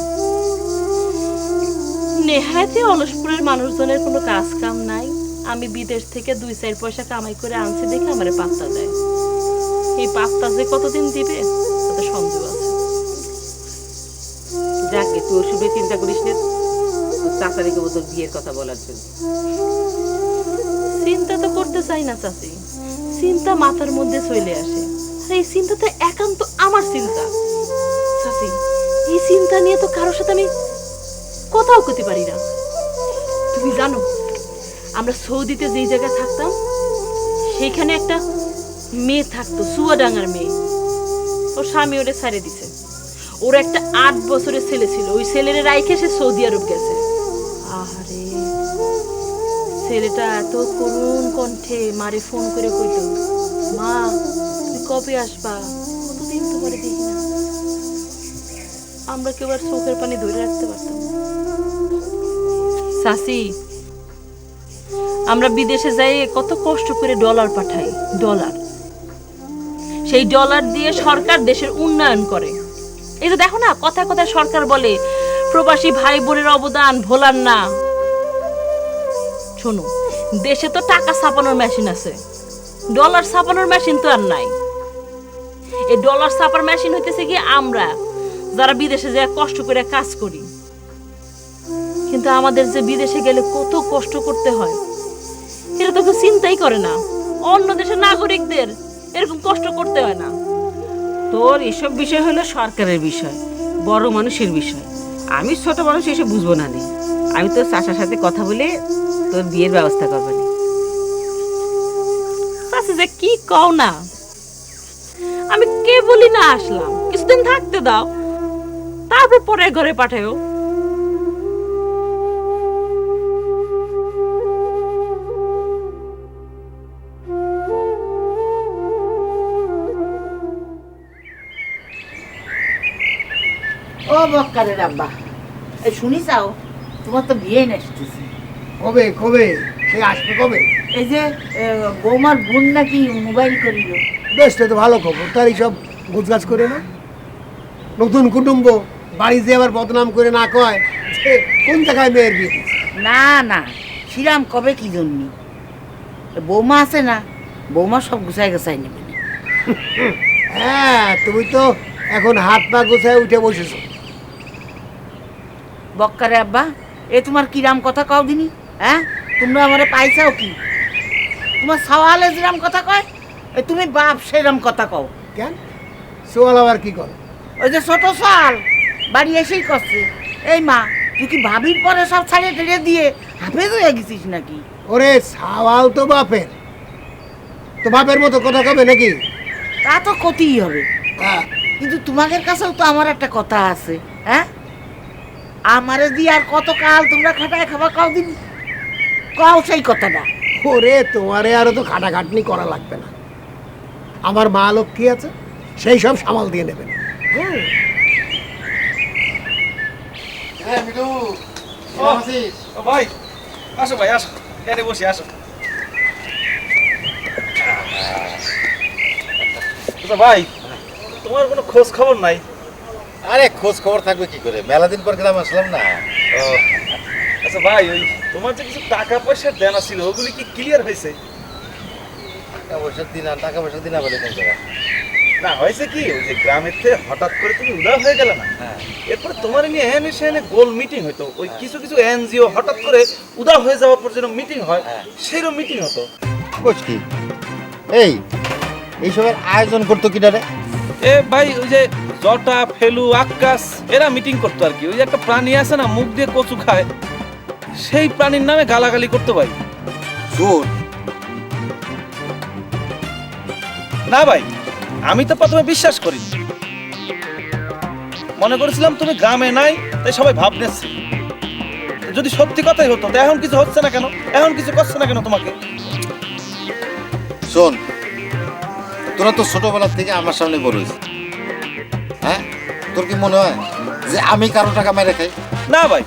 নেহায়তে অলসপুরের মানুষজনের কোনো কাজ কাম নাই। আমি বিদেশ থেকে 2-4 পয়সা কামাই করে আনছি দেখে আমারে পাত্তা দেয়। এই পাত্তা যে কতদিন দিবে তাতে সন্দেহ আছে। যাকে তুই ওষুধে চিন্তা করিস না, তোর চাচারিকে তোর বিয়ের কথা বলার জন্য। চিন্তা তো করতে চাই না চাচি, চিন্তা মাথার মধ্যে চলে আসে। আর এই চিন্তা তো একান্ত আমার চিন্তা চাচি। এই চিন্তা নিয়ে তো কারোর সাথে আমি কথাও করতে পারি না। তুমি জানো আমরা সৌদিতে যেই জায়গায় থাকতাম সেইখানে একটা মেয়ে থাকতো, চুয়াডাঙ্গার মেয়ে। ওর স্বামী ওরে ছাড়ে দিছে। ওর একটা 8 বছরের ছেলে ছিল, ওই ছেলেরে রাইখে সে সৌদি আরব গেছে। আরে ছেলেটা এত করুণ কণ্ঠে মারে ফোন করে কইতো, মা তুমি কবে আসবা, কতদিন তোমারে দেখি না। আমরা কেউ আর চোখের পানি ধরে রাখতে পারতাম না। চাচি আমরা বিদেশে যাই কত কষ্ট করে ডলার পাঠাই, ডলার। সেই ডলার দিয়ে সরকার দেশের উন্নয়ন করে। এই তো দেখো না, কথায় কথায় সরকার বলে প্রবাসী ভাই বোনের অবদান ভোলার না। শোনো, দেশে তো টাকা ছাপানোর মেশিন আছে, ডলার ছাপানোর মেশিন তো আর নাই। এই ডলার ছাপার মেশিন হইতেছে কি আমরা যারা বিদেশে যায় কষ্ট করে কাজ করি। কিন্তু আমাদের যে বিদেশে গেলে কত কষ্ট করতে হয় এটা তো কেউ চিন্তাই করে না। অন্য দেশের নাগরিকদের এরকম কষ্ট করতে হয় না। তোর এসব বিষয় হলো সরকারের বিষয়, বড় মানুষের বিষয়। আমি ছোট মানুষ এসে বুঝবো না নি। আমি তোর চাচার সাথে কথা বলে তোর বিয়ের ব্যবস্থা করবানি। চাচি যে কি কও না, আমি কে বলি না আসলাম, কিছুদিন থাকতে দাও, তারপর পরের ঘরে পাঠাও। ও বক্কারের আব্বা, এই শুনি চাও তোমার তো বিয়ে আসতেছে। কবে কবে সে আসবে কবে? এই যে বৌমার বোন নাকি মোবাইল করিল। বেশ, তো ভালো খবর। তার এইসব গোছগাছ করে না, নতুন কুটুম্ব বাড়ি দিয়ে আবার বদনাম করে না কয় যে কোন জায়গায় মেয়ের বিয়ে দিচ্ছে। না না, শ্রীরাম কবে কি জন্য, বৌমা আছে না, বৌমা সব গুছাই গুছাই নেবে। হ্যাঁ, তুমি তো এখন হাত পা গোছায় উঠে বসেছো। বক্কারে আব্বা, এ তোমার কিরাম কথা কও দিনি? হ্যাঁ, তোমরা আমারে পাইছাও কি? তোমার সওয়ালে যেরাম কথা কয়, তুমি বাপ সেরাম কথা কও কেন? সোয়াল আবার কি করে? ওই যে ছোট সাল বাড়ি এসেই করছে, এই মা তুই কি ভাবির পরে সব ছাড়িয়ে টেড়ে দিয়ে হাফেজ হয়ে গেছিস নাকি? ওরে সাওয়াল তো বাপের, তো বাপের মতো কথা কবে নাকি? তা তো ক্ষতিই হবে, হ্যাঁ, কিন্তু তোমাদের কাছেও তো আমার একটা কথা আছে। হ্যাঁ, আমারে দিয়ে আর কত কাল তোমরা খাটায় খাবা কাও দিন, কাও সেই কথাটা। ওরে তোমারে আরো তো খাটাখাটনি করা লাগবে না, আমার মা লক্ষ্মী আছে, সেই সব সামাল দিয়ে নেবেন। হ্যাঁ মিঠু, ও ভাই, আসো ভাই, আসো, এনে বসি, আসো। আচ্ছা ভাই, তোমার কোনো খোঁজ খবর নাই? আরে খোঁজ খবর থাকবে কি করে, মেলা দিন পর গ্রাম আসলাম না। ও আচ্ছা ভাই, ওই তোমার যে কিছু টাকা পয়সার দেনা ছিল ওগুলি কি ক্লিয়ার হয়েছে? টাকা পয়সা দিনা বলে কোন জায়গায়? না, হয়েছে কি, ওই যে গ্রামের থেকে হঠাৎ করে তুমি উদার হয়ে গেলে না, এরপরে তোমার নিয়ে এনে সেনে গোল মিটিং হতো। ওই কিছু কিছু এনজিও হঠাৎ করে উদার হয়ে যাওয়ার পর যেন মিটিং হয়, সেরকম মিটিং হতো। বুঝ কি এইসবের আয়োজন করতো কিনা রে? এ ভাই, ওই যে জটা, ফেলু, আকাশ এরা মিটিং করতো আর কি। ওই যে একটা প্রাণী আছে না, মুখ দিয়ে কচু খায়, সেই প্রাণীর নামে গালাগালি করতো ভাই। চোর? না ভাই, আমি তো প্রথমে বিশ্বাস করি, মনে করেছিলাম তুমি গ্রামে নাই, তাই সবাই ভাব নিচ্ছে। যদি সত্যি কথাই হতো তো এখন কিছু হচ্ছে না কেন, এখন কিছু করছে না কেন তোমাকে? শোন, তোরা তো ছোটবেলা থেকে আমার সামনে বড় হয়েছিস, হ্যাঁ? তোর কি মনে হয় যে আমি কারো টাকা মেরে খাই? না ভাই,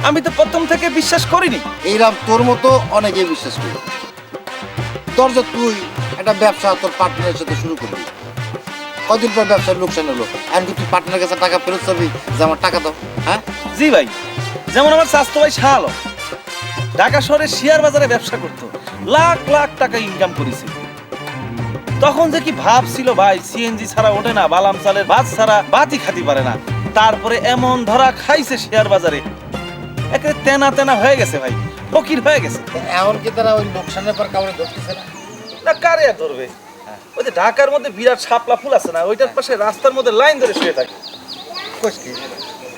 আমি তো প্রথম থেকে বিশ্বাস করিনি। এইরকম তোর মতো অনেকেই বিশ্বাস করি। তোর যে তুই একটা ব্যবসা তোর পার্টনারের সাথে শুরু করবি, কদিন পর ব্যবসার লোকসান হলো, এমনকি তুই পার্টনারের কাছে টাকা ফেরত চাবি যে আমার টাকা দাও, হ্যাঁ? জি ভাই, যেমন আমার স্বাস্থ্য ভাই শাহ আলম ঢাকা শহরে শেয়ার বাজারে ব্যবসা করতো, লাখ লাখ টাকা ইনকাম করেছে। তখন যে কি ভাব ছিল ভাই, সিএনজি ছাড়া ওঠে না, বালাম চালের ভাত ছাড়া বাতি খাতি পারে না। তারপরে এমন ধরা খাইছে শেয়ার বাজারে, একেবারে তেনা তেনা হয়ে গেছে ভাই, ফকির হয়ে গেছে। এমনকি তারা ওই লোকসানের পর কাউরে ধরতেছে না। না কারে আর ধরবে? ওই যে ঢাকার মধ্যে বিরাট শাপলা ফুল আছে না, ওইটার পাশে রাস্তার মধ্যে লাইন ধরে শুয়ে থাকে। কইস কি?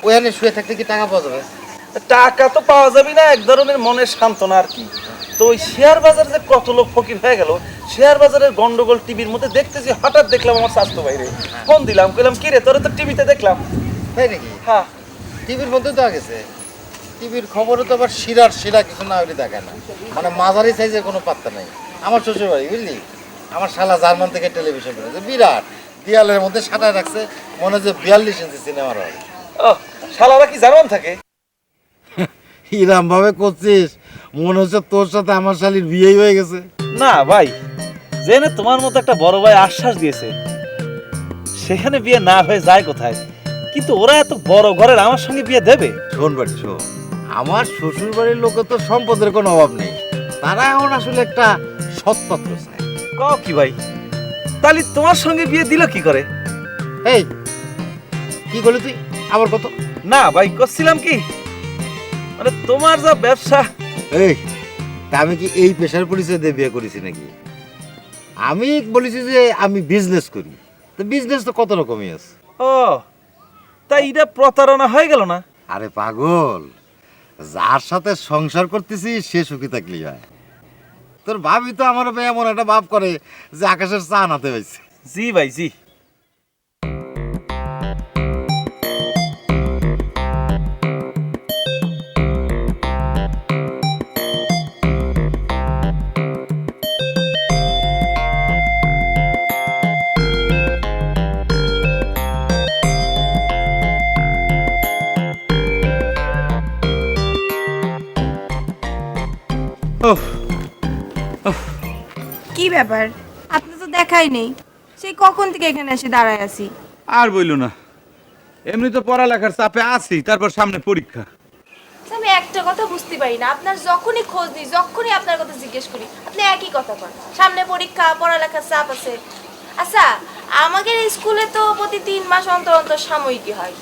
ওখানে শুয়ে থাকতে কি টাকা পাওয়া যাবে? টাকা তো পাওয়া যাবে না, এক ধরনের মনের সান্ত্বনা আর কি। তো ওই শেয়ার বাজার যে কত লোক ফকির হয়ে গেল, শেয়ার বাজারের গন্ডগোল টিভির মধ্যে দেখতেছি, হঠাৎ দেখলাম আমার স্বাস্থ্য বাইরে, ফোন দিলাম, কইলাম কি রে তোরে তো টিভিতে দেখলাম। তাই নাকি? হ্যাঁ, টিভির মধ্যে তো গেছে। টিভির খবরে তো আবার শিরা কিছু না হলে দেখায় না, মানে মাঝারি সাইজের কোনো পাত্তা নাই। আমার শ্বশুর বাড়ি বুঝলি, আমার শালা জার্মান থেকে টেলিভিশন করেছে, বিরাট দেয়ালের মধ্যে সাঁটায় রাখছে, মনে হচ্ছে 42 ইঞ্চি সিনেমার হল। ও শালারা কি জার্মান থাকে? ইরাম ভাবে করছিস, মনে হচ্ছে তোর সাথে আমার শালির বিয়েই হয়ে গেছে। না ভাই, জেনে তোমার মতো একটা বড় ভাই আশ্বাস দিয়েছে, সেখানে বিয়ে না হয়ে যায় কোথায়? কিন্তু ওরা এত বড় ঘরের আমার সঙ্গে বিয়ে দেবে? শোন বাড়ি শোন, আমার শ্বশুর বাড়ির লোকের তো সম্পদের কোনো অভাব নেই, তারা এখন আসলে একটা সৎপাত্র চায়। কও কি ভাই, তাহলে তোমার সঙ্গে বিয়ে দিল কি করে? এই কি বলি তুই আবার কত? না ভাই, করছিলাম কি, মানে তোমার যা ব্যবসা। এই তা আমি কি এই পেশার পরিচয় দিয়ে বিয়ে করেছি নাকি? আমি বলেছি যে আমি বিজনেস করি, তো বিজনেস তো কত রকমই আছে। ও তাই এটা প্রতারণা হয়ে গেল না? আরে পাগল, যার সাথে সংসার করতেছি সে সুখী থাকলেই হয়। তোর ভাবি তো আমার এমন একটা ভাব করে যে আকাশের চা নাতে হয়েছে। জি ভাই জি। কি ব্যাপার, আপনি তো দেখাই নেই, সেই কখন থেকে এখানে এসে দাঁড়ায় আছি। আর বইলো না, এমনি তো পড়ালেখার চাপে আছি, তারপর সামনে পরীক্ষা। আমি একটা কথা বুঝতে পারি না, আপনার যখনই খোঁজ নিই, যখনই আপনার কথা জিজ্ঞেস করি, আপনি একই কথা বলেন, সামনে পরীক্ষা, পড়ালেখার চাপ আছে। আচ্ছা, আমাদের স্কুলে তো প্রতি 3 মাস অন্তর অন্তর সাময়িকী হয়,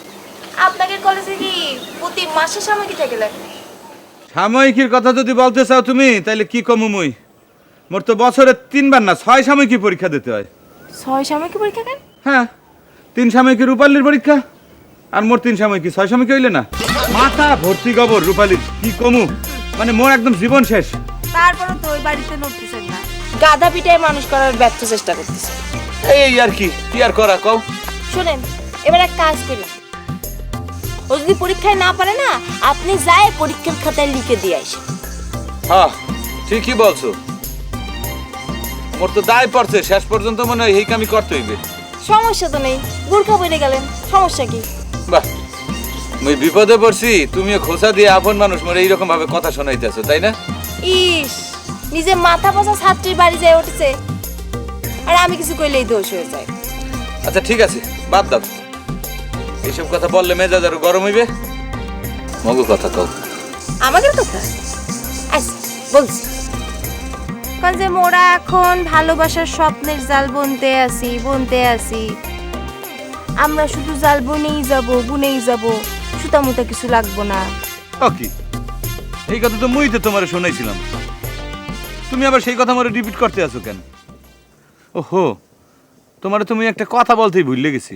আপনাদের কলেজে কি প্রতি মাসে সাময়িকী থেকে লাগে? সাময়িকীর কথা যদি বলতে চাও তুমি, তাহলে কি কমু মুই? মোর তো বছরে 3 বার না 6 সাময়িকী পরীক্ষা দিতে হয়। 6 সাময়িকী পরীক্ষা কেন? হ্যাঁ, 3 সাময়িকী রূপালীর পরীক্ষা, আর মোর 3 সাময়িকী 6 সাময়িকী হইলে না মাথা ভর্তি গোবর রূপালীর, কি কমু, মানে মোর একদম জীবন শেষ। তারপরে তো ওই বাড়িতে নড়তেছেন না, গাধা পিটায় মানুষ করার ব্যর্থ চেষ্টা করতেছে। এই আর কি আর করা কও? শুনেন, এবার এক কাজ করি, ও যদি পরীক্ষায় না পারে না, আপনি যায় পরীক্ষার খাতায় লিখে দিয়ে আসেন। হ্যাঁ ঠিকই বলছো, মোর তো দায় পড়ছে, শেষ পর্যন্ত মনে হয় এই কামই করতে হইবে। সমস্যা তো নেই, বোরখা পরে গেলেন, সমস্যা কি? বাহ, মুই বিপদে পড়ছি, তুমিও খোঁচা দিয়ে আপন মানুষ মোর এইরকম ভাবে কথা শোনাইতেছো, তাই না? ইস, নিজে মাথা পচা ছাত্রীর বাড়ি যায় উঠেছে, আর আমি কিছু কইলেই দোষ হয়ে যায়। আচ্ছা ঠিক আছে, বাদ দাও, এইসব কথা বললে মেজাজ আরো গরম হইবে। মগু কথা কও। আমাদের কথা আচ্ছা বলছি, কারণ যে মোরা এখন ভালোবাসার স্বপ্নের জাল বুনতে আসি, আমরা শুধু জাল বুনেই যাব, সুতা মুতা কিছু লাগবো না। কি এই কথা তো মুই তো তোমারে শোনাইছিলাম, তুমি আবার সেই কথা আমারে রিপিট করতে আছো কেন? ওহো, তোমারে তুমি একটা কথা বলতেই ভুলে গেছি।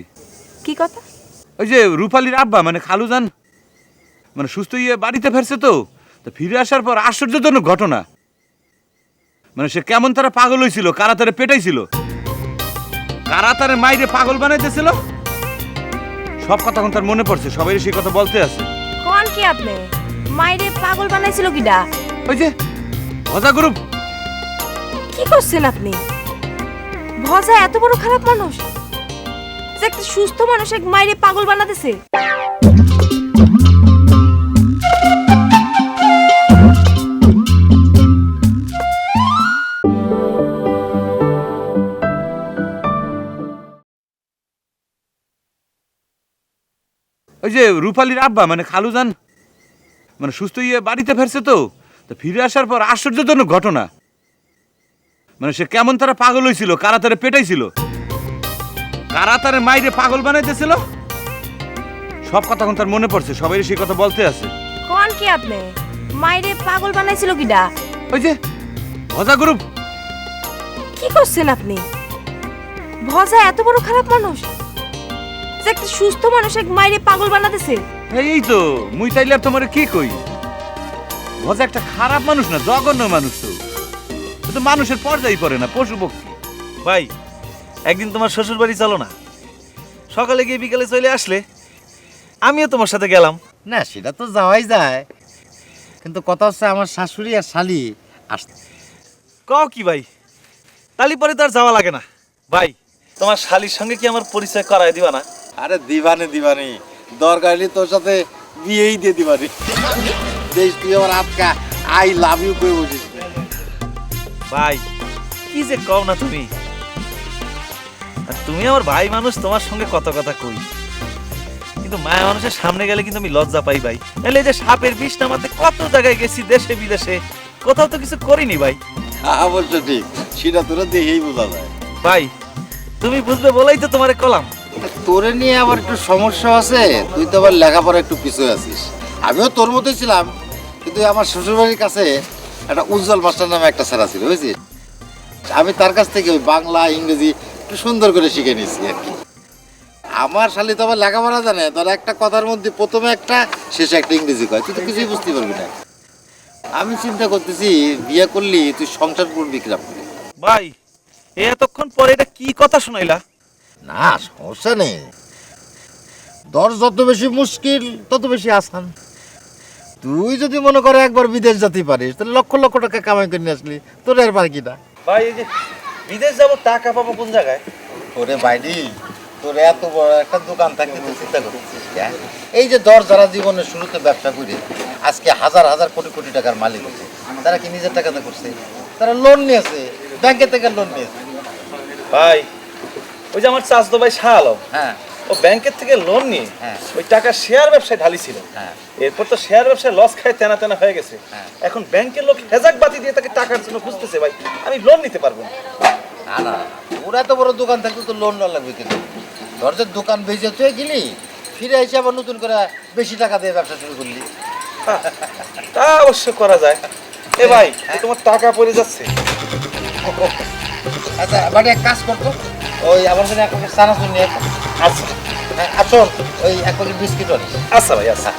কি কথা? ওই যে রূপালীর আব্বা মানে খালুজান মানে সুস্থ বাড়িতে ফিরছে, তো ফিরে আসার পর আশ্চর্যজনক ঘটনা, মানে সে কেমন তারা পাগল হয়েছিল, কারা তারে পেটাইছিল, কারা তারে মাইরে পাগল বানাইতেছিল, সব কথা এখন তার মনে পড়ছে, সবাই সেই কথা বলতে আছে। কোন কি আপনি মাইরে পাগল বানাইছিল কিডা? ওই যে ভজা গ্রুপ। কি করছেন আপনি? ভজা এত বড় খারাপ মানুষ যে একটা সুস্থ মানুষ এক মাইরে পাগল বানাতেছে? ওই যে রূপালীর আব্বা মানে খালুজান মানে সুস্থ বাড়িতে ফিরছে তো ফিরে আসার পর আশ্চর্যজনক ঘটনা, মানে সে কেমন তারা পাগল হয়েছিল, কারা তারা পেটাইছিল, কারা তারা মাইরে পাগল বানাইতেছিল, সব কথা এখন তার মনে পড়ছে, সবাই সেই কথা বলতে আছে। কোন কি আপনি? মাইরে পাগল বানাইছিল কিডা? ওই যে ভজা গ্রুপ। কি করছেন আপনি? ভজা এত বড় খারাপ মানুষ যে একটা সুস্থ মানুষ এক মাইরে পাগল বানাতেছে? এই তো মুই তাইলে আর তোমার কি কই, ভজা একটা খারাপ মানুষ না, জঘন্য মানুষ। তো তো মানুষের পর্যায়ে পড়ে না, পশু পক্ষী। ভাই একদিন তোমার শ্বশুর বাড়ি চলো না, সকালে গিয়ে বিকালে চলে আসলে আমিও তোমার সাথে গেলাম। না সেটা তো যাওয়াই যায়, কিন্তু কথা হচ্ছে আমার শাশুড়ি আর শালি আসতে। কও কি ভাই, তালি পরে তো আর যাওয়া লাগে না। ভাই তোমার শালির সঙ্গে কি আমার পরিচয় করায় দিবা না? আরে দিবানি দিবানি, দরকার হলে তোর সাথে বিয়েই দিয়ে দিবানি। দেশ তুই আমার আজকা আই লাভ ইউ করে বসিস। ভাই কি যে কও না তুমি, আর তুমি আমার ভাই মানুষ, তোমার সঙ্গে কত কথা কই, কিন্তু মায়া মানুষের সামনে গেলে কিন্তু আমি লজ্জা পাই ভাই। নাহলে এই যে সাপের বিষ নামাতে কত জায়গায় গেছি, দেশে বিদেশে, কোথাও তো কিছু করিনি ভাই। অবশ্য ঠিক, সেটা তোরা দেখেই বোঝা যায়। ভাই তুমি বুঝবে বলেই তো তোমারে কলাম। তোরে নিয়ে আবার একটু সমস্যা আছে, তুই তো আবার লেখাপড়া একটু পিছিয়ে আছিস। আমিও তোর মতোই ছিলাম, কিন্তু আমার শ্বশুরবাড়ির কাছে একটা উজ্জ্বল মাস্টার নামে একটা স্যার ছিল, বুঝছিস? আমি তার কাছ থেকে ওই বাংলা ইংরেজি একটু সুন্দর করে শিখে নিয়েছি আর কি। আমার শালি তো আবার লেখাপড়া জানে, তোর একটা কথার মধ্যে প্রথমে একটা শেষে একটা ইংরেজি কয়, তুই তো কিছুই বুঝতে পারবি না। আমি চিন্তা করতেছি বিয়ে করলি তুই সংসার করবি কিরাম করে। ভাই এতক্ষণ পরে এটা কি কথা শোনাইলা? না সমস্যা নেই, দর যত বেশি মুশকিল তত বেশি আসান। তুই যদি মনে করে একবার বিদেশ যেতে পারিস তাহলে লক্ষ লক্ষ টাকা কামাই করে নিয়ে আসলি, তোর আর পার কি না? ভাই এই যে বিদেশ যাবো, টাকা পাবো কোন জায়গায়? ওরে বাইডি, তোর এত বড় একটা দোকান থাকতে তুই চিন্তা করছিস? এই যে দর যারা জীবনের শুরুতে ব্যবসা করে আজকে হাজার হাজার কোটি কোটি টাকার মালিক হচ্ছে, তারা কি নিজের টাকাতে করছে? তারা লোন নিয়েছে, ব্যাংকে থেকে লোন নিয়েছে। ভাই ওই যে আমার চাচতো ভাই শাহ আলম, হ্যাঁ ও ব্যাংকের থেকে লোন নিয়ে হ্যাঁ। ওই টাকা শেয়ার ব্যবসায় ঢালিছিল। হ্যাঁ। এরপর তো শেয়ার ব্যবসায় লস খায় তেনা তেনা হয়ে গেছে। হ্যাঁ। এখন ব্যাংকের লোক হেজাক বাতি দিয়ে তাকে টাকার জন্য খুঁজতেছে। ভাই আমি লোন নিতে পারবো না। না না, ওরা এত বড় দোকান থাকতে তো লোন না লাগবে, কিন্তু ধর যে দোকান বেঁচে তুই গেলি, ফিরে এসে আবার নতুন করে বেশি টাকা দিয়ে ব্যবসা শুরু করলি। তা অবশ্য করা যায়। এ ভাই এ তোমার টাকা পড়ে যাচ্ছে। আচ্ছা বাড়ি এক কাজ করতো, ওই আমার জন্য এক প্যাকেট চানাচুর নিয়ে আসো। আচ্ছা হ্যাঁ আসুন, ওই এক প্যাকেট বিস্কিট আনিস। আচ্ছা ভাই আচ্ছা।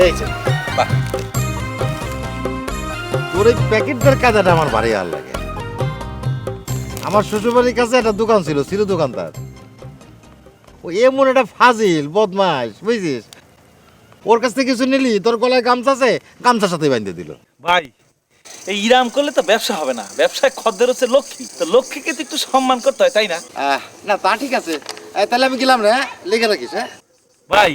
এই যে বাহ, তোর এই প্যাকেটটার কাজাটা আমার ভারী ভালো লাগে। আমার শ্বশুরবাড়ির কাছে একটা দোকান ছিল, ছিল দোকানদার, ও এমন একটা ফাজিল বদমাস, বুঝছিস? ওর কাছ থেকে কিছু নিলি, তোর গলায় গামছা আছে, গামছার সাথে বাঁধতে দিল। ভাই এই ইরাম করলে তো ব্যবসা হবে না, ব্যবসায় খদ্দের হচ্ছে লক্ষ্মী, তো লক্ষ্মীকে তো একটু সম্মান করতে হয়, তাই না? না তা ঠিক আছে, তাহলে আমি গেলাম রে, লিখে রাখিস। হ্যাঁ ভাই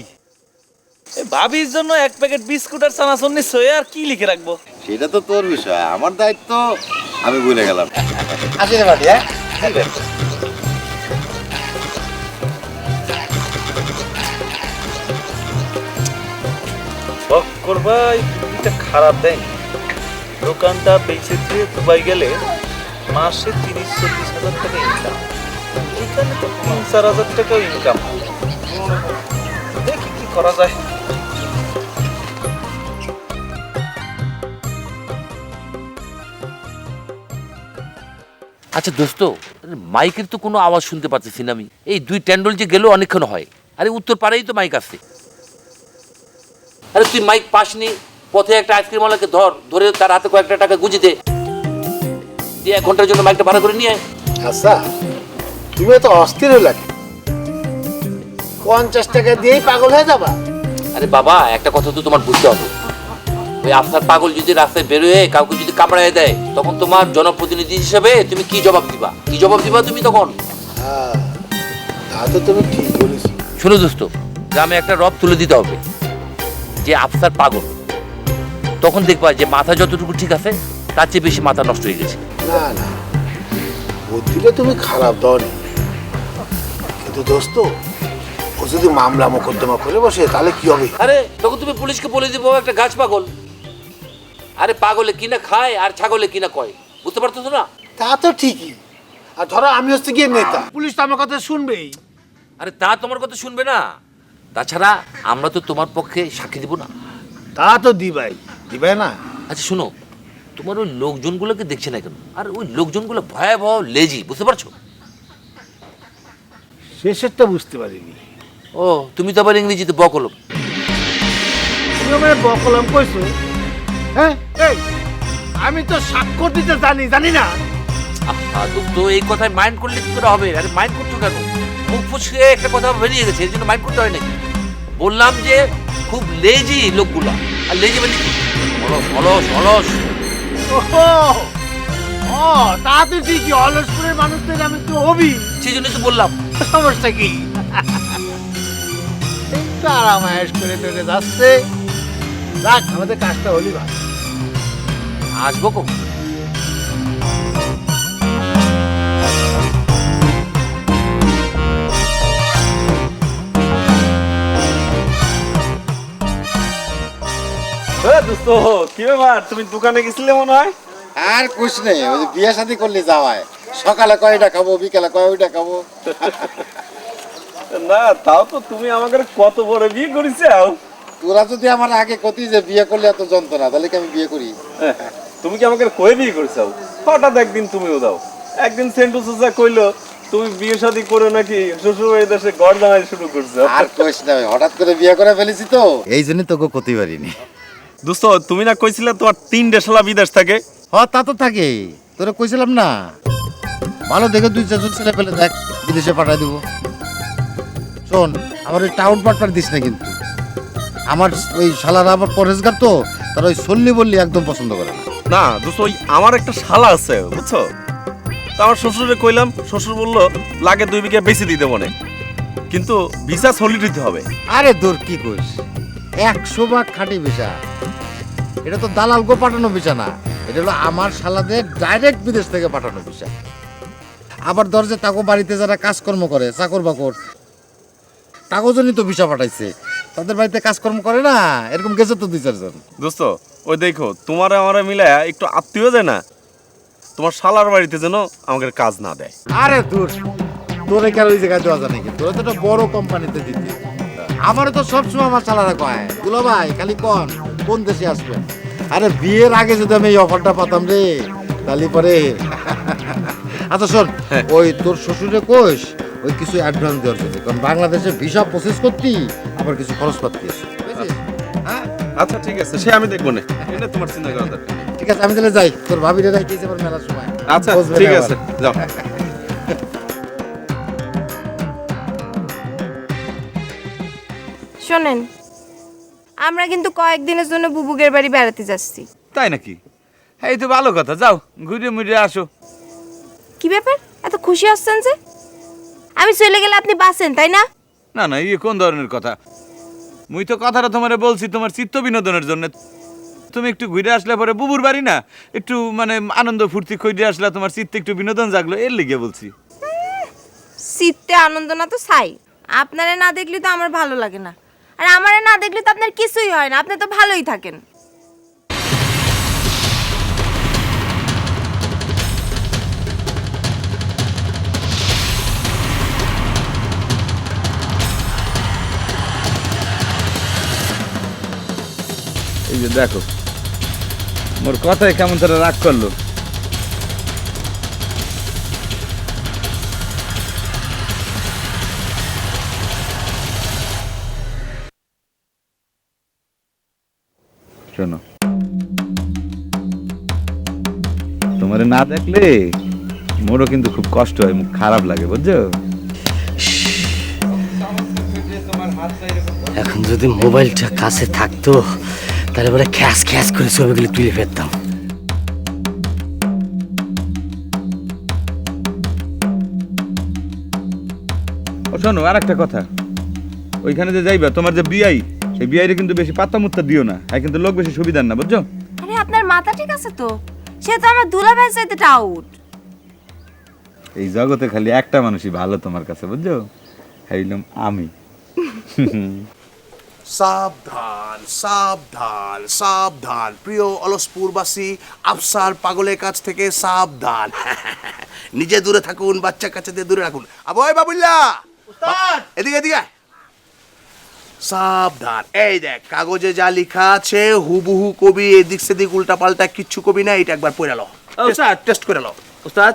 এই ভাবির জন্য এক প্যাকেট বিস্কুট আর চানাচুর নিশ্চয়, আর কি লিখে রাখবো? সেটা তো তোর বিষয়, আমার দায়িত্ব আমি ভুলে গেলাম। আসি রে বাড়ি। হ্যাঁ বক্কর ভাই বুদ্ধিটা খারাপ দেয়। দোকানটা বেঁচে দিয়ে দুবাই গেলে মাসে 30-40 হাজার টাকা ইনকাম, এখানে তো 3-4 হাজার টাকাও ইনকাম। দেখি কি করা যায়। আচ্ছা দোস্ত, মাইকের তো কোনো আওয়াজ শুনতে পাচ্ছি না আমি। এই দুই ট্যান্ডল যে গেল অনেকক্ষণ হয়, আরে উত্তর পাড়াই তো মাইক আছে। আরে তুই মাইক পাসনি, পথে একটা আইসক্রিমওয়ালাকে ধরে তার হাতে কয়েকটা টাকা গুঁজে দে, দিয়ে 1 ঘন্টার জন্য বাইকটা ভাড়া করে নিয়ে আয়। আচ্ছা তুমি তো অস্থির লাগে, 50 টাকা দিয়েই পাগল হয়ে যাবা? আরে বাবা, একটা কথা তো তোমার বুঝতে হবে, ওই আফসার পাগল যদি রাস্তায় বেরোয় কাউকে যদি কামড়ায় দেয়, তখন তোমার জনপ্রতিনিধি হিসেবে তুমি কি জবাব দিবা? কি জবাব দিবা তুমি তখন? হ্যাঁ তা তো তুমি ঠিক বলেছো। শোনো দোস্ত, গ্রামে একটা রব তুলে দিতে হবে যে আফসার পাগল, তখন দেখবা যে মাথা যতটুকু ঠিক আছে তার চেয়ে বেশি মাথা নষ্ট হয়ে গেছে। না না, বুদ্ধিটা তুমি খারাপ দাওনি, কিন্তু দোস্ত ও যদি মামলা মোকদ্দমা করে বসে তাহলে কি হবে? আরে তখন তুমি পুলিশকে বলে দিবো একটা গাছ পাগল। আরে পাগলে কিনা খায় আর ছাগলে কিনা কয়, বুঝতে পারতো না? তা তো ঠিকই, আর ধরো আমি হচ্ছে গিয়ে নেতা, পুলিশ তো আমার কথা শুনবেই। আরে তা তোমার কথা শুনবে না, তাছাড়া আমরা তো তোমার পক্ষে সাক্ষী দিব না। তা তো দিবাই না। আচ্ছা শোনো, তোমার ওই লোকজনগুলোকে দেখছে না কেন? আর ওই লোকজনগুলো ভয়াবহ লেজি, বুঝতে পারছো? শেষেরটা বুঝতে পারিনি। ও তুমি তো আবার ইংরেজিতে বকল। তুমি আমার বকলাম কইছো? হ্যাঁ এই আমি তো স্বাক্ষর দিতে জানি না। তো এই কথায় মাইন্ড করলে কি করে হবে? আরে মাইন্ড করছো কেন? মুখ ফুসকে একটা কথা বেরিয়ে গেছে, এর জন্য মাইন্ড করতে হয় নাকি? বললাম যে খুব লেজি লোকগুলা। আর লেজি মানে কি? অলস অলস অলস। ও তা তো ঠিকই, অলসপুরের মানুষদের আমি তো হবি, সেই জন্যই তো বললাম। সমস্যা কি? একটু আরামায়েশ করে টেনে যাচ্ছে, যাক আমাদের কাজটা হলি ভালো। আসবো কখন? দোস্ত কি ব্যাপার, তুমি দোকানে গেছিলে মনে হয়? আর কুছ নেই, ওই যে বিয়ে শাদী করলে যাওয়ায়, সকালে কয়টা খাবো, বিকালে কয়টা খাবো। না তাও তো তুমি আমাকে কত বড় বিয়ে করেছো। তোরা যদি আমার আগে কতি যে বিয়ে করলে এত যন্ত্রণা, তাহলে কি আমি বিয়ে করি? তুমি কি আমাকে কয়ে বিয়ে করেছো? হঠাৎ একদিন তুমিও দাও, একদিন সেন্টু চাচা কইলো তুমি বিয়ে শাদী করে নাকি শ্বশুর বাড়ির দেশে ঘর জামাই শুরু করছো। আর কইস না, হঠাৎ করে বিয়ে করে ফেলেছি তো, এই জন্যই তোকে কতি পারিনি। দোস্ত তুমি না কইছিলে তোমার 3 দেশলা বিদেশ থাকে? তা তো থাকে, তোরা কইছিলাম না, ভালো দেখে 2-4 ছেলে পেলে দেখ, বিদেশে পাঠাই দেবো। শোন, আমার ওই টাউন পাটপার দিস না কিন্তু, আমার ওই শালারা আবার পরেশগার তো, তার ওই সল্লি বললি একদম পছন্দ করে না। না দোস্ত, ওই আমার একটা শালা আছে বুঝছো, তো আমার শ্বশুরে কইলাম, শ্বশুর বললো লাগে 2 বিঘা বেশি দিতে মনে, কিন্তু ভিসা সলিড দিতে হবে। আরে দূর কি কইস, 100 ভাগ খাঁটি ভিসা, এটা তো দালাল গো পাঠানো ভিসা না, এটা হলো আমার শালাদের ডাইরেক্ট বিদেশ থেকে পাঠানো ভিসা। আবার দরজে তাকো বাড়িতে যারা কাজকর্ম করে, চাকর বাকর, তাকো জন্যই তো ভিসা পাঠাইছে, তাদের বাড়িতে কাজকর্ম করে না, এরকম গেছে তো 2-4 জন। দোস্ত ওই দেখো তোমার আমার মিলে একটু আত্মীয় যায় না, তোমার শালার বাড়িতে যেন আমাকে কাজ না দেয়। আরে দূর, তোরে কেন ওই জায়গায় দেওয়া জানে, কিন্তু তোরা তো একটা বড় কোম্পানিতে দিতে, আমারও তো সবসময় আমার শালারা কয়, দুলা ভাই খালি কোন দেশে আসবেন। আরে বিয়ের আগে যদি আমি এই অফারটা পাতাম রে, তাহলে পরে। আচ্ছা শোন, ওই তোর শ্বশুরে কোষ ওই কিছু অ্যাডভান্স দেওয়ার জন্য, কারণ বাংলাদেশে ভিসা প্রসেস করতি আবার কিছু খরচপাতি আছে, বুঝেছিস? হ্যাঁ আচ্ছা ঠিক আছে, সে আমি দেখবো না, এটা তোমার চিন্তা করার দরকার নেই। ঠিক আছে, আমি তাহলে যাই, তোর ভাবিরে রাখিয়েছি আবার মেলার সময়। আচ্ছা বসবে ঠিক না আছে, আবার। যাও। শোনেন, আমরা কিন্তু কয়েকদিনের জন্য বুবুগের বাড়ি বেড়াতে যাচ্ছি। তাই নাকি? এই তো ভালো কথা, যাও ঘুরে মুড়ে আসো। কি ব্যাপার, এত খুশি হচ্ছেন যে? আমি চলে গেলে আপনি বাঁচেন তাই না? না না, ইয়ে কোন ধরনের কথা? মুই তো কথাটা তোমারে বলছি তোমার চিত্ত বিনোদনের জন্য, তুমি একটু ঘুরে আসলে পরে বুবুর বাড়ি না, একটু মানে আনন্দ ফুর্তি করে আসলে তোমার চিত্তে একটু বিনোদন জাগলো, এর লিগে বলছি। শীতে আনন্দ না তো চাই, আপনারে না দেখলে তো আমার ভালো লাগে না, আর আমারে না দেখলে তো আপনার কিছুই হয় না, আপনি তো ভালোই থাকেন। এই যে দেখো, মোর কথায় কেমন তারা রাগ করলো। শোনো, তোমারে না দেখলে মোরও কিন্তু খুব কষ্ট হয়, মুখ খারাপ লাগে, বুঝছো? এখন যদি মোবাইলটা কাছে থাকতো তাহলে বলে খ্যাস খ্যাস করে ছবিগুলো তুলে ফেলতাম। ও শোনো, আর একটা কথা, ওইখানে যে যাইবা তোমার যে বিআই, সেই বিআইরে কিন্তু বেশি পাত্তা মুত্তা দিও না, হ্যাঁ কিন্তু লোক বেশি সুবিধার না, বুঝছো? আরে আপনার মাথা ঠিক আছে তো? সে তো আমার দুলাভাই চাইতে আউট। এই জগতে খালি একটা মানুষই ভালো তোমার কাছে, বুঝছো? হইলাম আমি। সাবধান সাবধান সাবধান প্রিয় অলসপুরবাসী, আফসার পাগলের কাছ থেকে সাবধান। নিজে দূরে থাকুন, বাচ্চা কাচ্চাদের দূরে রাখুন। আবয় বাবুল্লা, এদিকে এদিকে আয়। সাবধান, এই দেখ কাগজে যা লেখা আছে হুবহু কবি, এদিক সেদিক উল্টা পাল্টা কিচ্ছু কবি না। এটা একবার পড়ে লো, টেস্ট করে লো। ওস্তাদ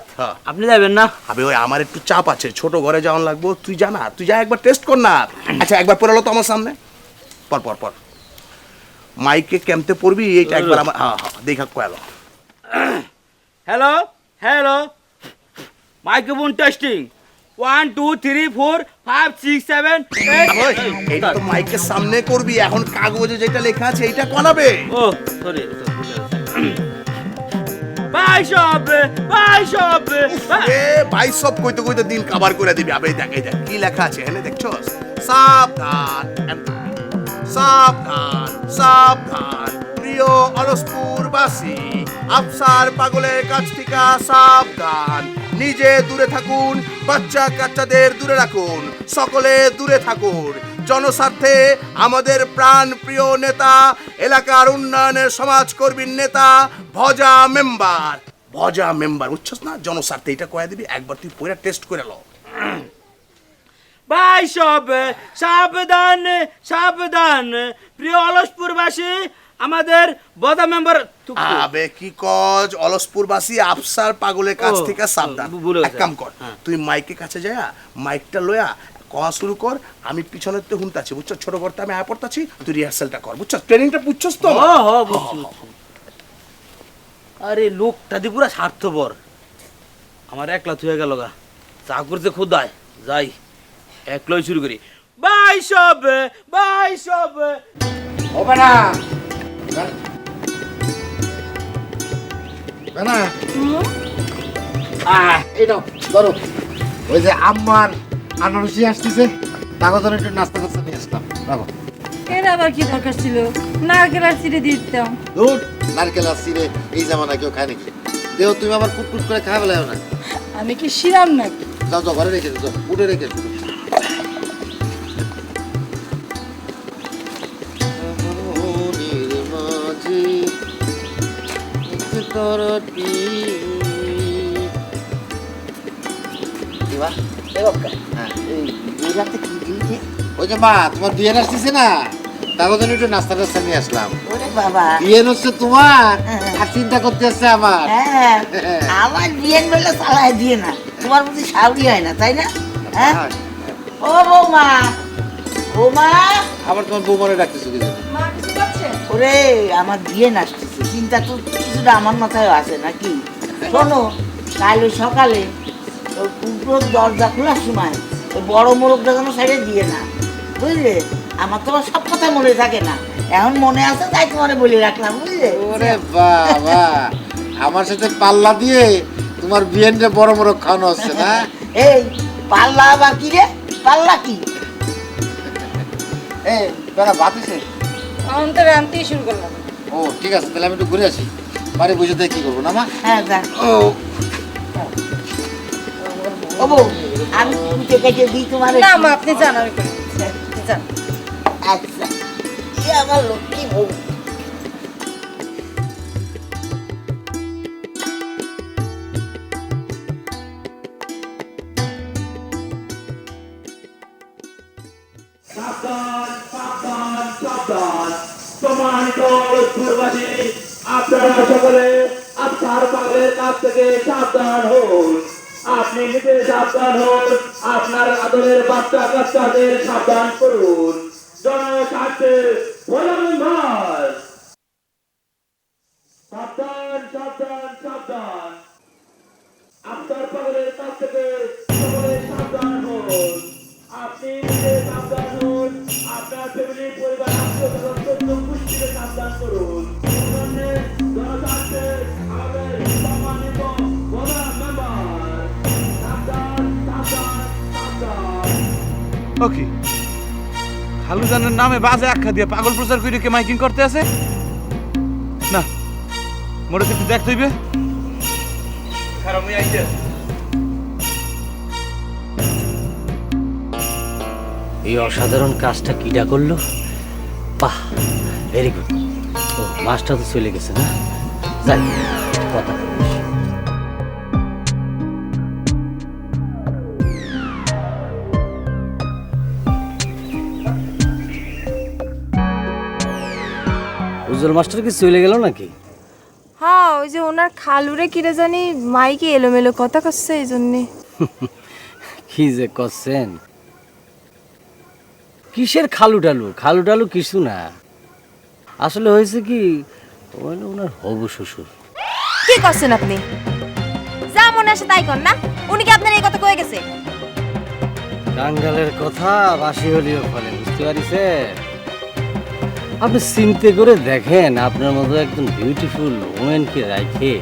আপনি যাবেন না? আবে ওই আমার একটু চাপ আছে, ছোট ঘরে যাওয়ান লাগবো, তুই জানা, তুই যা একবার টেস্ট কর না। আচ্ছা একবার পড়ে লো তো আমার সামনে, পর পর পর। মাইকে কেমতে পড়বি এইটা একবার আমার, হ্যাঁ হ্যাঁ দেখা কয়ালো। Hello hello, microphone testing 1 2 3 4 5 6 7 8। এটা তো মাইকের সামনে করবি, এখন কাগজে যেটা লেখা আছে এইটা কনাবে। ও সরি, বাই সব বাই সব। এ ভাই সব কইতে কইতে দিন কভার করে দিবি। আবে দেখ এই দেখ কি লেখা আছে এখানে, দেখছস? সাবধান সাবধান সাবধান প্রিয় অলসপুরবাসী, আফসার পাগলের কাছ থেকে সাবধান। নিজে দূরে থাকুন, বাচ্চা কাচ্চাদের দূরে রাখুন, সকলে দূরে থাকুন। জনস্বার্থে আমাদের প্রাণ প্রিয় নেতা, এলাকার উন্নয়নের সমাজকর্মীর নেতা ভজা মেম্বার, ভজা মেম্বার, বুঝছস না? জনস্বার্থে এটা কয়ে দিবি, একবার তুই পড়ে টেস্ট করে লো। বাই সব সাবধান সাবধান প্রিয় অলসপুরবাসী, আমাদের বদা মেম্বার। আবে কি কজ, অলসপুরবাসী আফসার পাগলের কাছ থেকে সাবধান। এক কাম কর, তুই মাইকের কাছে যা, মাইকটা লয়া কওয়া শুরু কর, আমি পিছনের তো হুমতাছি, বুঝছো? ছোট করতে আমি আয়া পড়তাছি, তুই রিহার্সালটা কর, বুঝছো? ট্রেনিংটা বুঝছস তো? আরে লোকটা দি পুরা স্বার্থপর, আমার একলা হয়ে গেল গা, চা করছে খুদায়, যাই একলাই শুরু করি। বাই সব বাই সব। হবে না না, এই নাও ধরো। ওই যে আম্মার আনারসি আসতেছে, তাকে ধরে একটু নাস্তা টাস্তা নিয়ে আসলাম, রাখো। এর আবার কি দরকার ছিল? নারকেল আর চিড়ে দিয়ে দিতাম। দুধ নারকেল আর চিড়ে এই জামানা কেউ খায় নাকি? দেহ তুমি আবার কুটকুট করে খাওয়া বেলায় না। আমি কি শিরাম নাকি? যাও যাও ঘরে রেখে যাও, উঠে রেখে ওই যে মা তোমার বিয়ে আসতেছে না, তার জন্য একটু নাস্তা টাস্তা নিয়ে আসলাম। বাবা বিয়ে হচ্ছে তোমার, আর চিন্তা করতে আসছে আমার। হ্যাঁ, আমার বিয়ের বেলা চালায় দিয়ে না, তোমার প্রতি সাউরি হয় না, তাই না? হ্যাঁ ও বৌমা, বৌমা, আবার তোমার বৌমারে ডাকতেছো কি জন্য? ওরে আমার বিয়ে আসতেছে, চিন্তা তো কিছুটা আমার মাথায় আছে নাকি? শোনো, কাল ওই সকালে ওই কুকুর দরজা খোলার সময় ওই বড় মোরগটা যেন সাইডে দিয়ে না, বুঝলে? আমার তো সব কথা মনে থাকে না, এখন মনে আছে তাই তোমারে বলে রাখলাম, বুঝলে? ওরে বাবা, আমার সাথে পাল্লা দিয়ে তোমার বিয়েনটা বড় বড় খাওয়ানো হচ্ছে না? এই পাল্লা আবার কি রে? পাল্লা কি? এই তোরা ভাতিছে? অন্তরে আনতেই শুরু করলাম। ও ঠিক আছে, তাহলে আমি একটু ঘুরে আসি, বাড়ি বসে থেকে কি করবো না মা? হ্যাঁ যা। ও ও বউ, আমি কুটে কেটে দিই তোমার? না মা, আপনি যান, আমি করে দিচ্ছি। যান। আচ্ছা, এ আমার লক্ষ্মী বউ। আপনারা সকলে আফসার পাগলের কাছ থেকে সাবধান হন। আপনি নিজে সাবধান হন, আপনার আদরের বাচ্চা কাচ্চাদের সাবধান করুন। জনস্বার্থে ভোলা মেম্বার। ওকে খালুজানের নামে বাজে আখ্যা দিয়ে পাগল প্রচার করে কে মাইকিং করতে আছে না মোরে তো একটু দেখতে হইবে খারাপ আমি আইতে এই অসাধারণ কাজটা কিডা করলো বাহ ভেরি গুড ও মাছটা তো চলে গেছে না যাই কথা বলিস। উজ্জ্বল মাস্টার কি চলে গেল নাকি? হ্যাঁ ওই যে ওনার খালুরে কিরে জানি মাইকে এলোমেলো কথা করছে এই জন্যে। কি যে করছেন, কিসের খালু টালু? খালু টালু কিছু না, আসলে হয়েছে কি ওনার হবু শ্বশুর। কি করছেন আপনি? যা মনে আসে তাই কর না। উনি কি আপনার এই কথা কয়ে গেছে? কাঙ্গালের কথা বাসি হলিও ফলে, বুঝতে পারিছে? আপনি চিন্তা করে দেখেন, আপনার মতো একজন বিউটিফুল ওমেনকে রাখে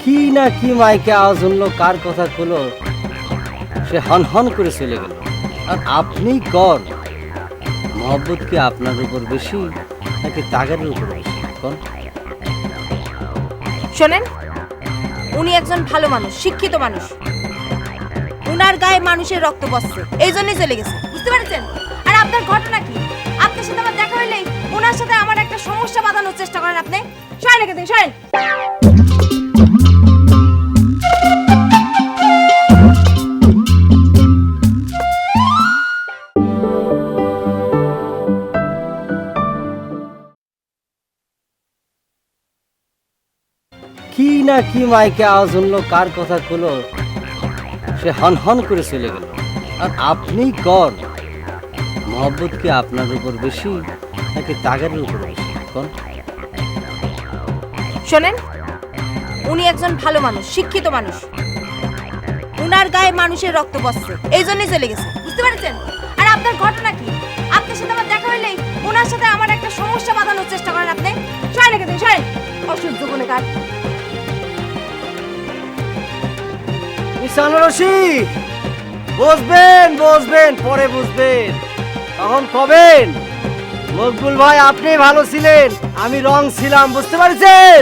কি না কি মাইকে আওয়াজ শুনলো, কার কথা কলো, সে হন হন করে চলে গেল। আর আপনি কর মহব্বত কি আপনার উপর বেশি নাকি তাগারের উপর বেশি? কোন? শোনেন, উনি একজন ভালো মানুষ, শিক্ষিত মানুষ। উনার গায়ে মানুষের রক্ত বসছে, এই জন্যই চলে গেছে, বুঝতে পারছেন? আর আপনার ঘটনা কি? আপনার সাথে আমার দেখা হইলেই ওনার সাথে আমার একটা সমস্যা বাঁধানোর চেষ্টা করেন আপনি। সরেন রেখে দিন, সরেন। কি না কি মাইকে আওয়াজ শুনলো, কার কথা কলো, সে হন হন করে চলে গেল। আর আপনি কর মহব্বত কি আপনার উপর বেশি নাকি তাগারের উপর বেশি? কোন? শোনেন, উনি একজন ভালো মানুষ, শিক্ষিত মানুষ। উনার গায়ে মানুষের রক্ত বসছে, এই জন্যই চলে গেছে, বুঝতে পারছেন? আর আপনার ঘটনা কি? আপনার সাথে আমার দেখা হইলেই ওনার সাথে আমার একটা সমস্যা বাঁধানোর চেষ্টা করেন আপনি। সরেন রেখে দিন, সরেন। অসহ্য কোনে কাজ। বসবেন বসবেন, পরে বুঝবেন, তখন কবেন মকবুল ভাই আপনি ভালো ছিলেন, আমি রং ছিলাম, বুঝতে পারছেন?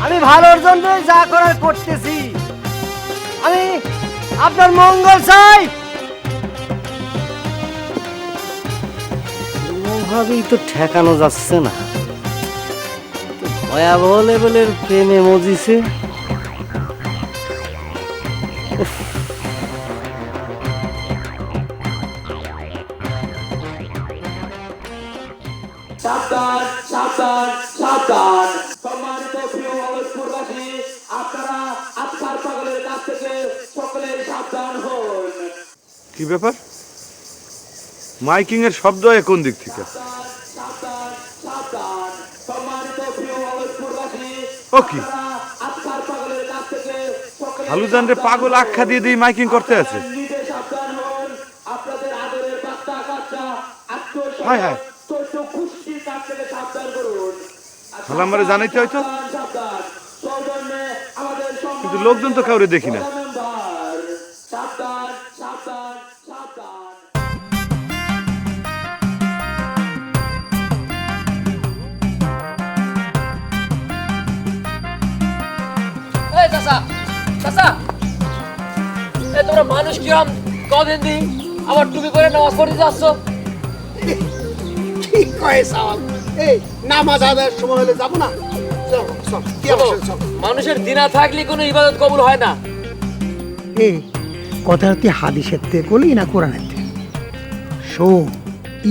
আমি ভালোর জন্য যা করার করতেছি, আমি আপনার মঙ্গল চাই। কোনোভাবেই তো ঠেকানো যাচ্ছে না, ভয়াবহ লেভেলের প্রেমে মজিছে। সাবধান সাবধান সাবধান, সম্মানিত প্রিয় অবস্থাবাসী, আপনারা আজকাল পাগলের কাছ থেকে সকলে সাবধান হন। কি ব্যাপার? মাইকিং এর শব্দ কোন দিক থেকে? সাবধান সাবধান, সম্মানিত প্রিয় অবস্থাবাসী, ও কি আজকাল পাগলের কাছ থেকে সকলে খালুজান রে পাগল আখ্যা দিয়ে দিয়ে মাইকিং করতে আছে? নিজে সাবধান হন। আপনাদের আদরের বাচ্চা কাচ্চা আত্মীয় হায় হায়, খুশির কাছ থেকে সাবধান করুন। তাহলে আমারে জানাইতে হয়তো, সাবধান, সৌজন্যে আমাদের কিন্তু লোকজন তো কাউরে দেখি না। মেম্বার। সাবধান সাবধান সাবধান। এই চাচা, চাচা, এই তোমরা মানুষ কিরম কদিন দি আবার টুপি পরে নামাজ পড়তে যাচ্ছ? ঠিক কয়ে সাওয়াল। এই নামাজ আদায়ের সময় হলে যাবো না? চল চল, কি অবশ্যই চল। মানুষের দিনা থাকলে কোনো ইবাদত কবুল হয় না। এই কথা তুই হাদিসের থেকে বলি না কোরআনের থেকে? শোন,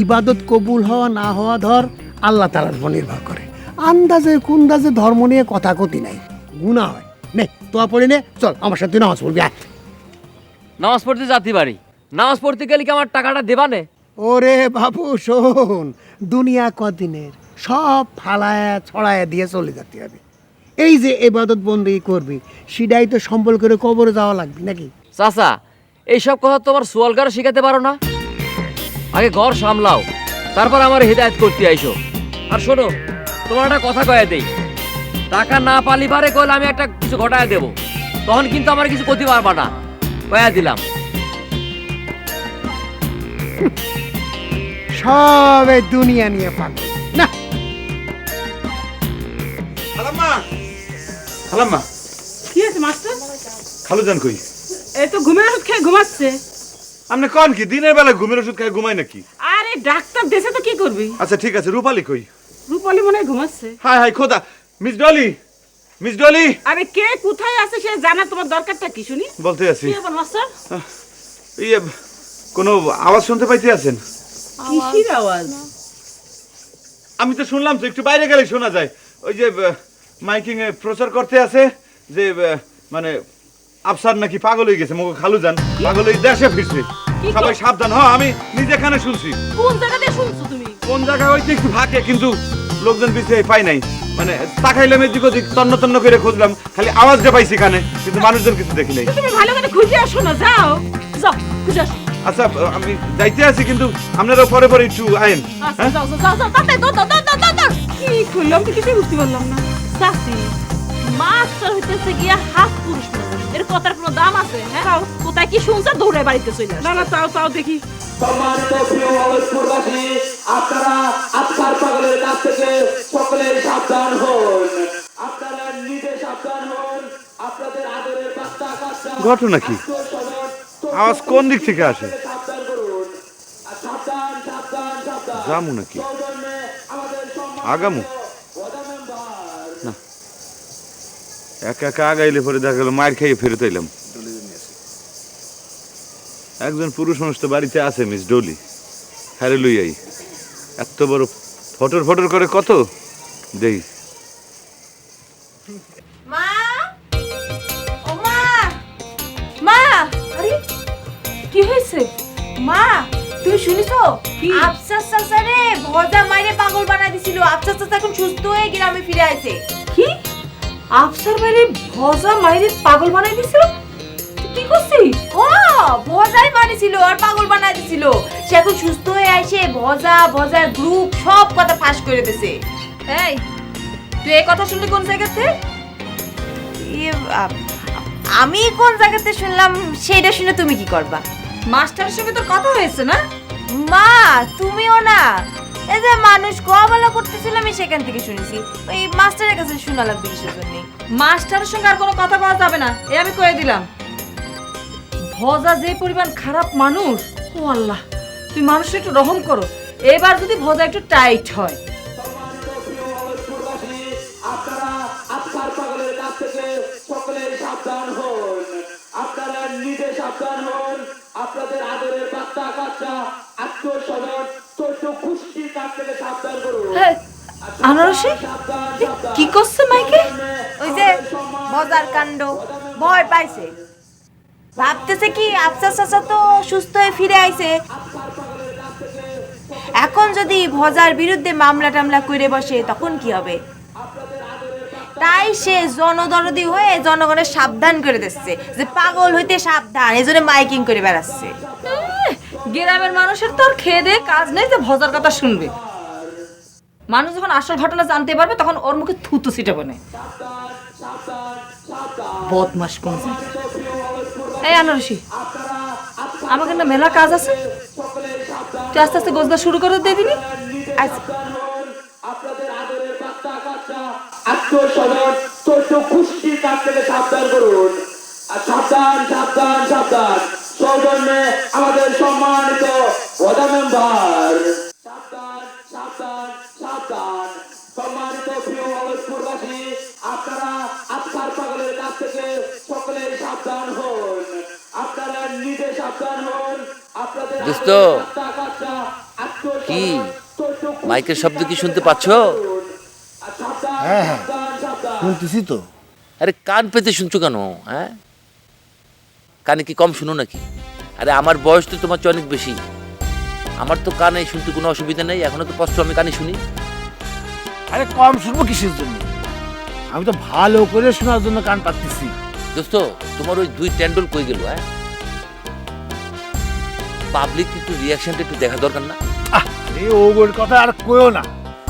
ইবাদত কবুল হওয়া না হওয়া ধর আল্লাহ তাআলার উপর নির্ভর করে। আন্দাজে কুন্দাজে ধর্ম নিয়ে কথা কতি নাই, গুনাহ হয়। নে তোয়া পড়ে নে, চল আমার সাথে নামাজ পড়বি। আয়। নামাজ পড়তে যাতে পারি, নামাজ পড়তে গেলে কি আমার টাকাটা দেবা নে? ওরে বাবু শোন, দুনিয়া কদিনের, সব ফালায় ছড়ায় দিয়ে চলে যেতে হবে। এই যে ইবাদত বন্দেগী করবি সেটাই তো সম্বল করে কবরে যাওয়া লাগবে নাকি? চাচা এইসব কথা তোমার সোয়ালগার শিখাতে পারো না? আগে ঘর সামলাও, তারপর আমার হিদায়ত করতে আইসো। আর শোনো, তোমার একটা কথা কয়ে দেই, টাকা না পালিবারে কইলে আমি একটা কিছু ঘটায় দেব, তখন কিন্তু আমার কিছু করতে পারবা না, কয়ে দিলাম। সব এই দুনিয়া নিয়ে পাগল না। খালাম্মা, খালাম্মা, কি আছে মাস্টার? খালুজান কই? এই তো ঘুমের ওষুধ খেয়ে ঘুমাচ্ছে। আপনি কোন কি দিনের বেলা ঘুমের ওষুধ খায় ঘুমায় নাকি? আরে ডাক্তার দেশে তো কি করবি? আচ্ছা ঠিক আছে, রূপালী কই? রূপালী মনে হয় ঘুমাচ্ছে। হাই হাই খোদা, মিস ডলি, মিস ডলি। আরে কে কোথায় আছে সে জানা তোমার দরকারটা কি শুনি? বলতে আছি, কি ব্যাপার মাস্টার? ইয়ে কোনো আওয়াজ শুনতে পাইতে আছেন? কিসের আওয়াজ? আমি তো শুনলাম তো, একটু বাইরে গেলে শোনা যায়। ওই যে মাইকিং এ প্রচার করতে আছে যে মানে আফসার নাকি পাগল হয়ে গেছে, মগো খালুজান পাগল হয়ে দেশে ফিরছে, সবাই সাবধান। হ্যাঁ আমি নিজে এখানে শুনছি। কোন জায়গা দিয়ে শুনছো তুমি? কোন জায়গায় হইতে একটু ফাঁকে, কিন্তু লোকজন পিছিয়ে পাই নাই। মানে তাকাইলাম এদিক ওদিক, তন্ন তন্ন করে খুঁজলাম, খালি আওয়াজটা পাইছি কানে, কিন্তু মানুষজন কিছু দেখি নাই। তুমি ভালো করে খুঁজে আসো না, যাও যাও খুঁজে আসো। আচ্ছা আমি যাইতে আছি, কিন্তু আপনারা পরে পরে একটু আইন। আচ্ছা যাও যাও যাও যাও, তাড়াতাড়ি দৌড় দাও দাও দাও দাও। কি করলাম তো কিছুই বুঝতে পারলাম না। চাচি, মাস্টার হইতেছে গিয়া হাত পুরুষ মানুষ, এর কথার কোনো দাম আছে? হ্যাঁ, কোথায় কি শুনছে দৌড়ে বাড়িতে চলে আসে। না না, তাও তাও দেখি। সম্মানিত প্রিয় অলসপুরবাসী, আপনারা আজকার পাগলের কাছ থেকে সকলে সাবধান হন। আপনারা নিজে সাবধান হন, আপনাদের আদরের বাচ্চা কাচ্চা ঘটনা কি? আওয়াজ কোন দিক থেকে আসে? সাবধান করুন। আর সাবধান সাবধান সাবধান। জামু নাকি সৌজন্যে আমাদের আগামু? না, একা একা আগাইলে পরে দেখা গেল মায়ের খাইয়ে ফেরত এলাম। একজন পুরুষ মানুষ তো বাড়িতে আছে, মিস ডলি, হ্যারে লইয়াই এত বড় ফটর ফটর করে কত দেই। মা, ও মা, মা, আরে কি হয়েছে? মা, তুমি শুনিছো? আফসার চাচা রে ভজা মাইরে পাগল বানাই দিছিল। আফসার চাচা এখন সুস্থ হয়ে গ্রামে ফিরে আইছে। কি? আফসার বাইরে ভজা মাইরে পাগল বানাই দিছিল? কি করছিস? ও ভজাই বানিয়েছিল আর পাগল বানাই দিছিল। সে এখন সুস্থ হয়ে আইছে, ভজা ভজার গ্রুপ সব কথা ফাঁস করে দিছে। এই তুই এই কথা শুনলি কোন জায়গাতে? আমি কোন জায়গাতে শুনলাম সেইটা শুনে তুমি কি করবা? মাস্টারের সঙ্গে তোর কথা হয়েছে না? মা তুমিও না, এই যে মানুষ কোয়াবলা করতেছিল আমি সেখান থেকে শুনেছি। ওই মাস্টারের কাছে শোনা লাগবে কিসের জন্য? মাস্টারের সঙ্গে আর কোনো কথা বলা যাবে না, এ আমি কয়ে দিলাম। ভজা যে পরিমাণ খারাপ মানুষ, ও আল্লাহ, তুই মানুষের একটু রহম করো। এবার যদি ভজা একটু টাইট হয়। আপনারা আজকার পাগলের কাছ থেকে সকলে সাবধান হন। আপনারা নিজে সাবধান হন, আপনাদের আদরের বাচ্চা কাচ্চা আত্মীয় স্বজন চোদ্দ খুশির কাছ থেকে সাবধান করুন। আনারসি কি করছে মাইকে? ওই যে ভজার কাণ্ড, ভয় পাইছে, ভাবতেছে কি আফসার চাচা তো সুস্থ হয়ে ফিরে আইছে, এখন যদি ভজার বিরুদ্ধে মামলা টামলা করে বসে তখন কি হবে? তাই সে জনদরদি হয়ে জনগণের সাবধান করে দিচ্ছে যে পাগল হইতে সাবধান, এই জন্য মাইকিং করে বেড়াচ্ছে। গ্রামের মানুষের তো আর খেয়ে দিয়ে কাজ নেই যে ভজার কথা শুনবে। মানুষ যখন আসল ঘটনা জানতে পারবে তখন ওর মুখে থুতু ছিটাবে না। বদমাস কোন জায়গায়। এই আনারসি, আমাকে না মেলা কাজ আছে, তুই আস্তে আস্তে গোছগাছ শুরু করে দিয়ে দিবি। আপনাদের আদরের বাচ্চা কাচ্চা আত্মীয় স্বজন চোদ্দ খুশির কাছ থেকে সাবধান করুন। আর সাবধান সাবধান সাবধান। সৌজন্যে আমাদের সম্মানিত ওয়ার্ড মেম্বার। সাবধান সাবধান সাবধান। সম্মানিত প্রিয় অলসপুরবাসী, আপনারা আজকার পাগলের কাছ থেকে সকলে সাবধান হন। আপনারা নিজে সাবধান হন, আপনাদের দোস্ত, বাচ্চা কাচ্চা আত্মীয় কি স্বজন মাইকের শব্দ কি শুনতে পাচ্ছ? হ্যাঁ হ্যাঁ শুনতেছি তো। আরে কান পেতে শুনছো কেন? হ্যাঁ, কানে কি কম শুনো নাকি? আরে আমার বয়স তো তোমার চেয়ে অনেক বেশি, আমার তো কানে শুনতে কোনো অসুবিধা নেই, এখনো তো স্পষ্ট আমি কানে শুনি। আরে কম শুনবো কিসের জন্য? আমি তো ভালো করে শোনার জন্য কান পাততেছি। দোস্ত তোমার ওই 2 ট্যান্ডল কই গেল? হ্যাঁ, পাবলিক একটু রিয়াকশনটা একটু দেখা দরকার না? এই ওগোর কথা আর কইও না,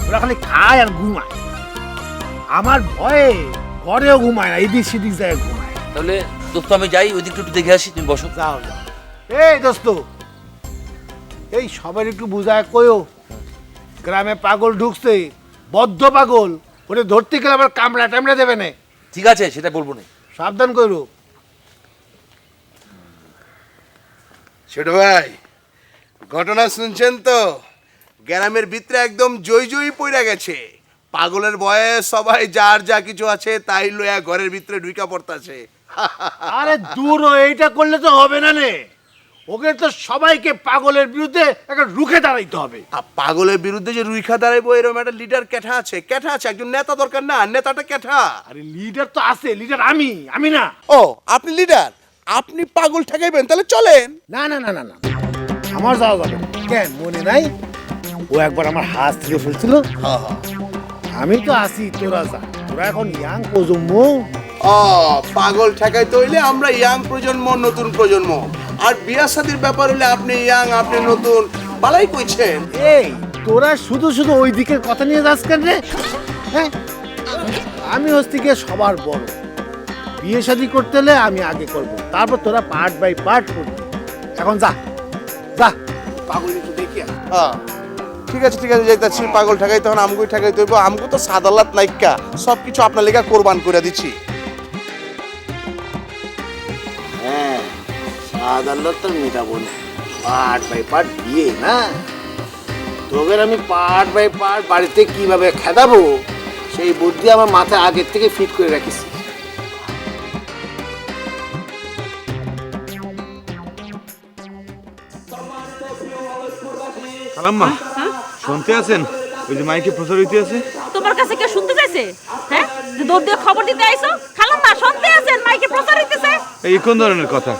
ওরা খালি খায় আর ঘুমায়। আমার ভয়ে ঘরেও ঘুমায় না, এদিক সেদিক যায় ঘুমায়। তাহলে দোস্ত আমি যাই, ওই দিকটা একটু দেখে আসি, তুমি বসো। যাও যাও। এই দোস্ত, এই সবাই একটু বুঝায় কইও, গ্রামে পাগল ঢুকছে, বদ্ধ পাগল, ওরে ধরতে গেলে আবার কামড়া টামড়া দেবে না। ঠিক আছে, সেটা বলবো না, সাবধান করো। ছোট ভাই, ঘটনা শুনছেন তো? গ্রামের ভিতরে একদম জয় জয়ী পড়ে গেছে। পাগলের ভয়ে সবাই যার যা কিছু আছে তাই লইয়া ঘরের ভিতরে ঢুকা পড়তাছে। আরে দূর হ, এইটা করলে তো হবে না নে। ওকে তো সবাইকে পাগলের বিরুদ্ধে একটা রুখে দাঁড়াইতে হবে। আর পাগলের বিরুদ্ধে যে রুইখা দাঁড়াইবো এরকম একটা লিডার কেঠা আছে, একজন নেতা দরকার না, নেতাটা কেঠা। আরে লিডার তো আছে, লিডার আমি না। ও, আপনি লিডার, আপনি পাগল ঠেকাইবেন, তাহলে চলেন। না না না না না, আমার যাওয়া যাবে না। কেন মনে নাই? ও একবার আমার হাত থেকে ফেলছিল। আমি তো আছি, তোরা যা। তোরা এখন ইয়াং প্রজন্ম। ও, পাগল ঠেকাইতে হইলে আমরা ইয়াং প্রজন্ম, নতুন প্রজন্ম। আর বিয়া শাদীর ব্যাপার হলে আপনি ইয়াং, আপনি নতুন, বালাই কইছেন। এই তোরা শুধু শুধু ওই দিকের কথা নিয়ে যাস কেন রে? হ্যাঁ, আমি হচ্ছে গিয়ে সবার বড়। বিয়ে শাদী করতে হলে আমি আগে করব, তারপর তোরা পার্ট বাই পার্ট করবি। এখন যা যা, পাগল একটু দেখি। হ্যাঁ, ঠিক আছে যাইতাছি। পাগল ঠেকাই তখন আমগুই ঠেকাই দেবো। আমগু তো সাদালাত নাইকা, সব কিছু আপনার লেগা কোরবান করে দিচ্ছি। হ্যাঁ, সাদাল্লাত তো মেটাবো না, পার্ট বাই পার্ট বিয়ে না। তোদের আমি পার্ট বাই পার্ট বাড়িতে কিভাবে খেদাবো সেই বুদ্ধি আমার মাথায় আগের থেকে ফিট করে রাখিছি। খালাম্মা, শুনতে আছেন? ওই যে মাইকে প্রচারিত আছে। তোমার কাছে কে শুনতে চাইছে? হ্যাঁ, যে দৌড় দিয়ে খবর দিতে আইছো? খালাম্মা শুনতে আছেন মাইকে প্রচার হইতেছে? এই কোন ধরনের কথা?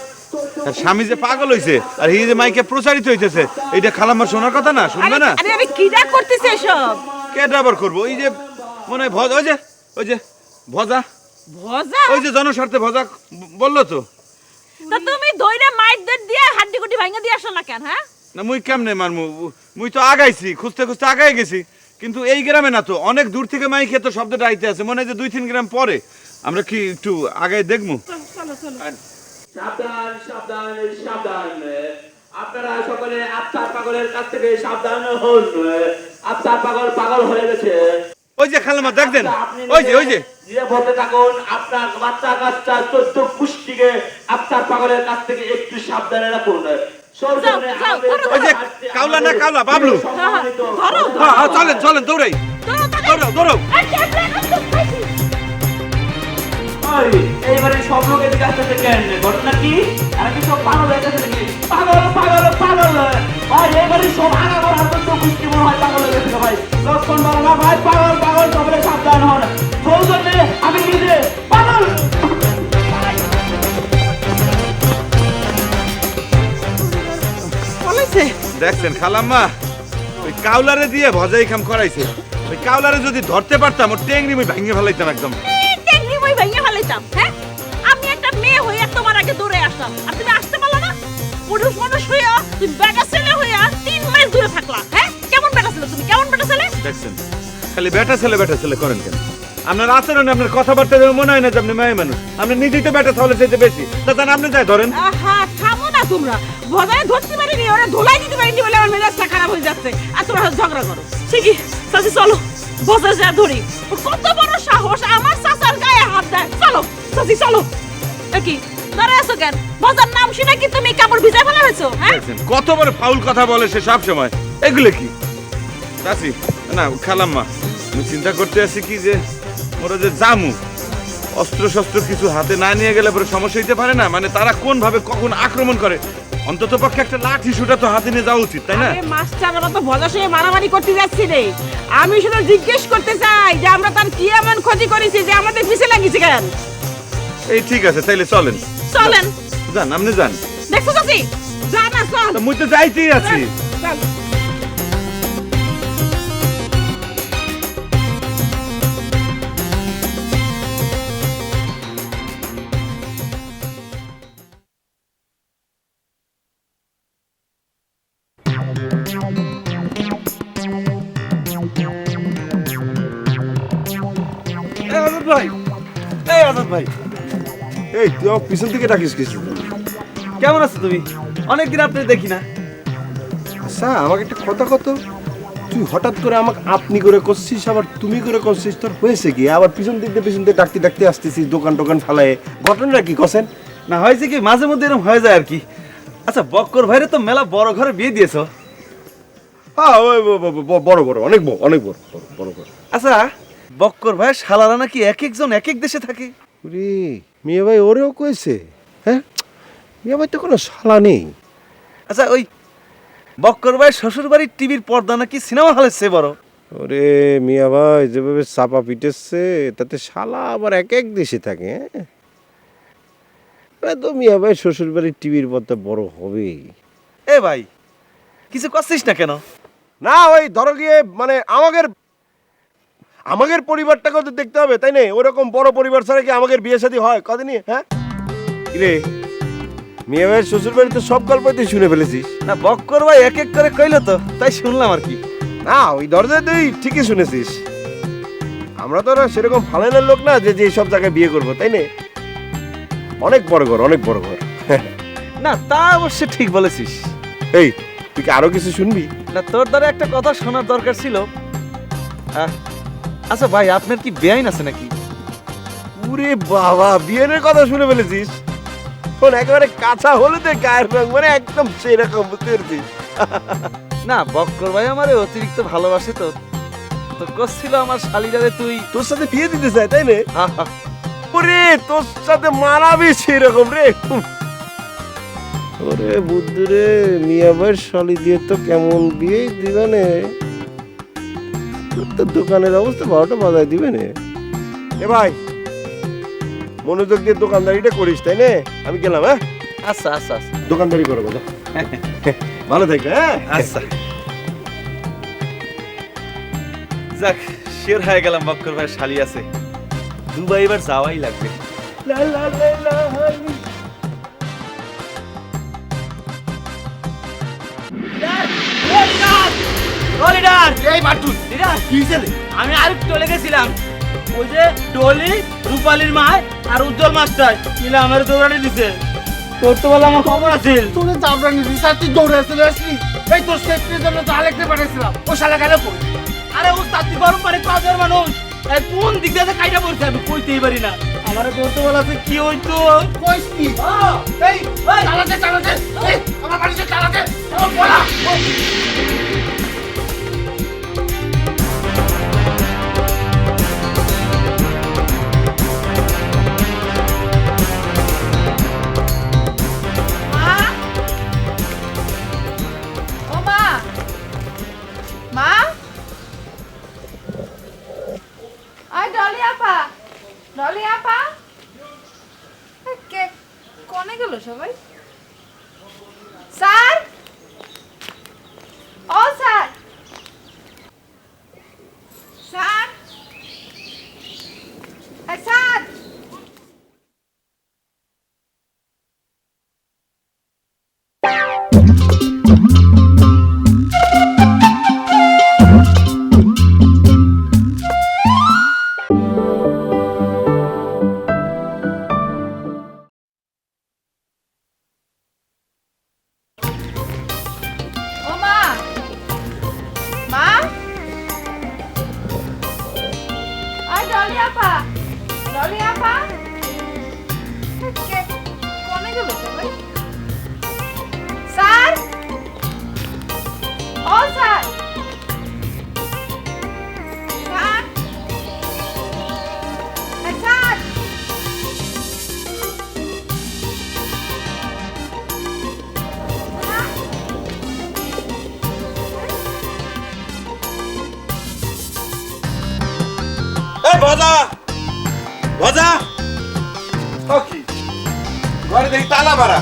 আর স্বামী যে পাগল হইছে আর এই যে মাইকে প্রচারিত হইতেছে, এইটা খালাম্মা শোনার কথা না? শুনবে না? আরে আমি কিডা করতেছি এসব? কেটা আবার করবো? ওই যে মনে হয় ভজা, ওই যে ভজা, ওই যে জনস্বার্থে ভজা বললো তো। তা তুমি দইরে মাইট দিয়ে হাড্ডি গুড্ডি ভাঙা দিয়ে আসো না কেন? হ্যাঁ, না মুই কেমনে মারমু? মুই তো আগাইছি, খুঁজতে খুঁজতে আগাই গেছি, কিন্তু এই গ্রামে না তো, অনেক দূর থেকে মাইকে তো শব্দটা আইতে আছে। মনে হয় যে 2-3 গ্রাম পরে। আমরা কি একটু আগাই দেখবো? সাবধান সাবধান সাবধান, আপনারা সকলে আফসার পাগলের কাছ থেকে সাবধান হন। আফসার পাগল হয়ে গেছে। ওই যে খালাম্মা দেখবেন, ওই যে যে বলতে থাকুন, আপনার বাচ্চা কাচ্চা 14 পুষ্টিকে আফসার পাগলের কাছ থেকে একটু সাবধানে রাখুন। ওই যে কাউলা না কাউলা, বাবলু। হ্যাঁ, চলেন দৌড়াই, দৌড়াও। এইবারে সব লোক এদিকে আসতেছে কেন? ঘটনা কি? আর কি সব পাগল হয়ে গেছে নাকি? পাগল ভাই, এইবারে সব আগাবার হাত তো পুষ্টি মনে হয় পাগল হয়ে গেছে ভাই। লক্ষণ বলো না ভাই, পাগল সবাই সাবধান হন। সৌজন্যে আমি নিজে পাগল। দেখছেন খালাম্মা, ওই কাউলারে দিয়ে ভজাই কাম করাইছে। ওই কাউলারে যদি ধরতে পারতাম, ওর টেংরি মুই ভেঙে ফেলাইতাম একদম। টেংরি মই ভাঙিয়ে ফেলাইতাম। হ্যাঁ, আমি একটা মেয়ে হইয়া তোমার আগে দৌড়ে আসলাম, আর তুমি আসতে পারলা না? পুরুষ মানুষ হইয়া তুমি বেটা ছেলে হইয়া 3 মাইল দূরে থাকলা। হ্যাঁ, কেমন বেটা ছেলে তুমি? কেমন বেটা ছেলে? দেখছেন, খালি বেটা ছেলে করেন কেন? আপনার আচরণ, আপনার কথাবার্তা মনে হয় না যে আপনি মেয়ে মানুষ। আপনি নিজেই তো বেটা তাহলে চাইতে বেশি, তা আপনি যাই ধরেন। আহা, থামো না তোমরা। ভজায় ধরতে পারিনি, ওরা ধোলাই দিতে পারিনি বলে আমার মেজাজটা খারাপ হয়ে যাচ্ছে, আর তোমরা ঝগড়া করো। ঠিকই, চাচি চলো বসে যা ধরি। ওর কত বড় সাহস আমার চাচার গায়ে হাত দেয়। চলো চাচি চলো। কি দাঁড়ায় আছো কেন? বজার নাম শুনে কি তুমি কাপড় ভিজায় ফেলা হয়েছো? হ্যাঁ, কত বড় ফাউল কথা বলে সে সব সময়। এগুলো কি চাচি? না খালাম্মা, আমি চিন্তা করতে আছি কি যে ওরা যে জামু অস্ত্র শস্ত্র কিছু হাতে না নিয়ে গেলে পরে সমস্যা হইতে পারে না? মানে তারা কোন ভাবে কখন আক্রমণ করে, অন্তত পক্ষে একটা লাঠি সুটা তো হাতে নিয়ে যাওয়া উচিত, তাই না? মাস্টার, আমরা তো ভজার সঙ্গে মারামারি করতে যাচ্ছি রে। আমি শুধু জিজ্ঞেস করতে চাই যে আমরা তার কি এমন ক্ষতি করেছি যে আমাদের পিছে লাগিয়েছে কেন? এই ঠিক আছে, তাইলে চলেন যান, আপনি যান। দেখছো চাচি, যা না চল। মুই তো যাইতেই আছি। চল। ভাই, এই আজাদ ভাই, এই তুই আমার পিছন থেকে ডাকিস কিছু? কেমন আছো তুমি? অনেকদিন আপনি দেখি না। আচ্ছা আমাকে একটা কথা কত, তুই হঠাৎ করে আমাকে আপনি করে করছিস আবার তুমি করে করছিস, তোর হয়েছে কি? আবার পিছন দিক দিয়ে ডাকতে ডাকতে আসতেছিস, দোকান টোকান ফালায়, ঘটনাটা কি কছেন? না হয়েছে কি, মাঝে মধ্যে এরকম হয়ে যায় আর কি। আচ্ছা বক্কর ভাইরে তো মেলা বড় ঘরে বিয়ে দিয়েছো। হ্যাঁ ওই বড় বড়, অনেক বড়, অনেক বড় বড় বড়। আচ্ছা বক্কর ভাই শালারা নাকি এক একজন এক এক দেশে থাকে? রে মিয়া ভাই ওরেও কয়েছে? হ্যাঁ মিয়া ভাই তো কোনো শালা নেই। আচ্ছা ওই বক্কর ভাই শ্বশুর বাড়ির টিভির পর্দা নাকি সিনেমা হলের চেয়ে বড়? ওরে মিয়া ভাই যেভাবে চাপা পিটেছে তাতে শালা আবার এক এক দেশে থাকে। হ্যাঁ তো মিয়া ভাই শ্বশুর বাড়ির টিভির পর্দা বড় হবেই। এ ভাই কিছু করছিস না কেন? না ওই ধরো গিয়ে মানে আমাদের পরিবারটাকেও তো দেখতে হবে, তাই না? ওরকম বড় পরিবার ছাড়া কি আমাদের বিয়ে শাদী হয় কদিনই? হ্যাঁ রে মিয়া ভাইয়ের শ্বশুর বাড়িতে সব গল্পই তুই শুনে ফেলেছিস। না বক্কর ভাই এক এক করে কইলো তো, তাই শুনলাম আর কি। না ওই দরজায় তুই ঠিকই শুনেছিস। আমরা তো না সেরকম ফালাইনের লোক না যে সব জায়গায় বিয়ে করবো, তাই না? অনেক বড় ঘর, অনেক বড় ঘর। না তা অবশ্য ঠিক বলেছিস। এই তুই কি আরো কিছু শুনবি? না তোর দ্বারা একটা কথা শোনার দরকার ছিল। আচ্ছা ভাই আপনার কি বেআইন আছে নাকি? ওরে বাবা বিয়ের কথা শুনে ফেলেছিস? শোন একেবারে কাঁচা হলুদে গায়ের রং, মানে একদম সেরকম, বুঝতে পেরেছিস? না বক্কর ভাই আমারে অতিরিক্ত ভালোবাসে তো, তো করছিল আমার শালিরারে তুই তোর সাথে বিয়ে দিতে চাই, তাই না? ওরে তোর সাথে মানাবি সেরকম রে। ওরে বুদ্ধু রে, মিয়া ভাইয়ের শালি দিয়ে তো কেমন বিয়ে দিবে নে, তোর দোকানের অবস্থা 12টা বাজায় দিবে নে। এ ভাই মনোযোগ দিয়ে দোকানদারিটা করিস, তাই না? আমি গেলাম। হ্যাঁ আচ্ছা আচ্ছা আচ্ছা দোকানদারি করবো, ভালো থাকবে। হ্যাঁ আচ্ছা যাক শের হয়ে গেলাম, বক্কর ভাই শালি আছে, দুবাই এবার যাওয়াই লাগবে। আমি আর চলে গেছিলাম, ওই যে ডলি রূপালীর মা আর উজ্জ্বল মাস্টার মিলে আমার দৌড়ানি দিছে। তোর তো বলে আমার খবর আছে, তোর চাপড়ানি দিস আর তুই দৌড়ে চলে আসলি। এই তোর সেফটির জন্য তো আলেকতে পাঠাইছিলাম, ও শালা গেল কই? আরে ও তাতি গরম পানি কাজের মানুষ, কোন দিক দিয়ে কাইটা পড়ছে আমি কইতেই পারি না। আমার তোর তো বলা আছে কি হইতো কইস কি? এই চালাতে চালাতে, এই আমার বাড়িতে চালাতে, আমার বলা। কোনে গেল সবাই? স্যার, ও স্যার, স্যার, স্যার। ভজা ভজা কি ঘরে দেখি তালা মারা।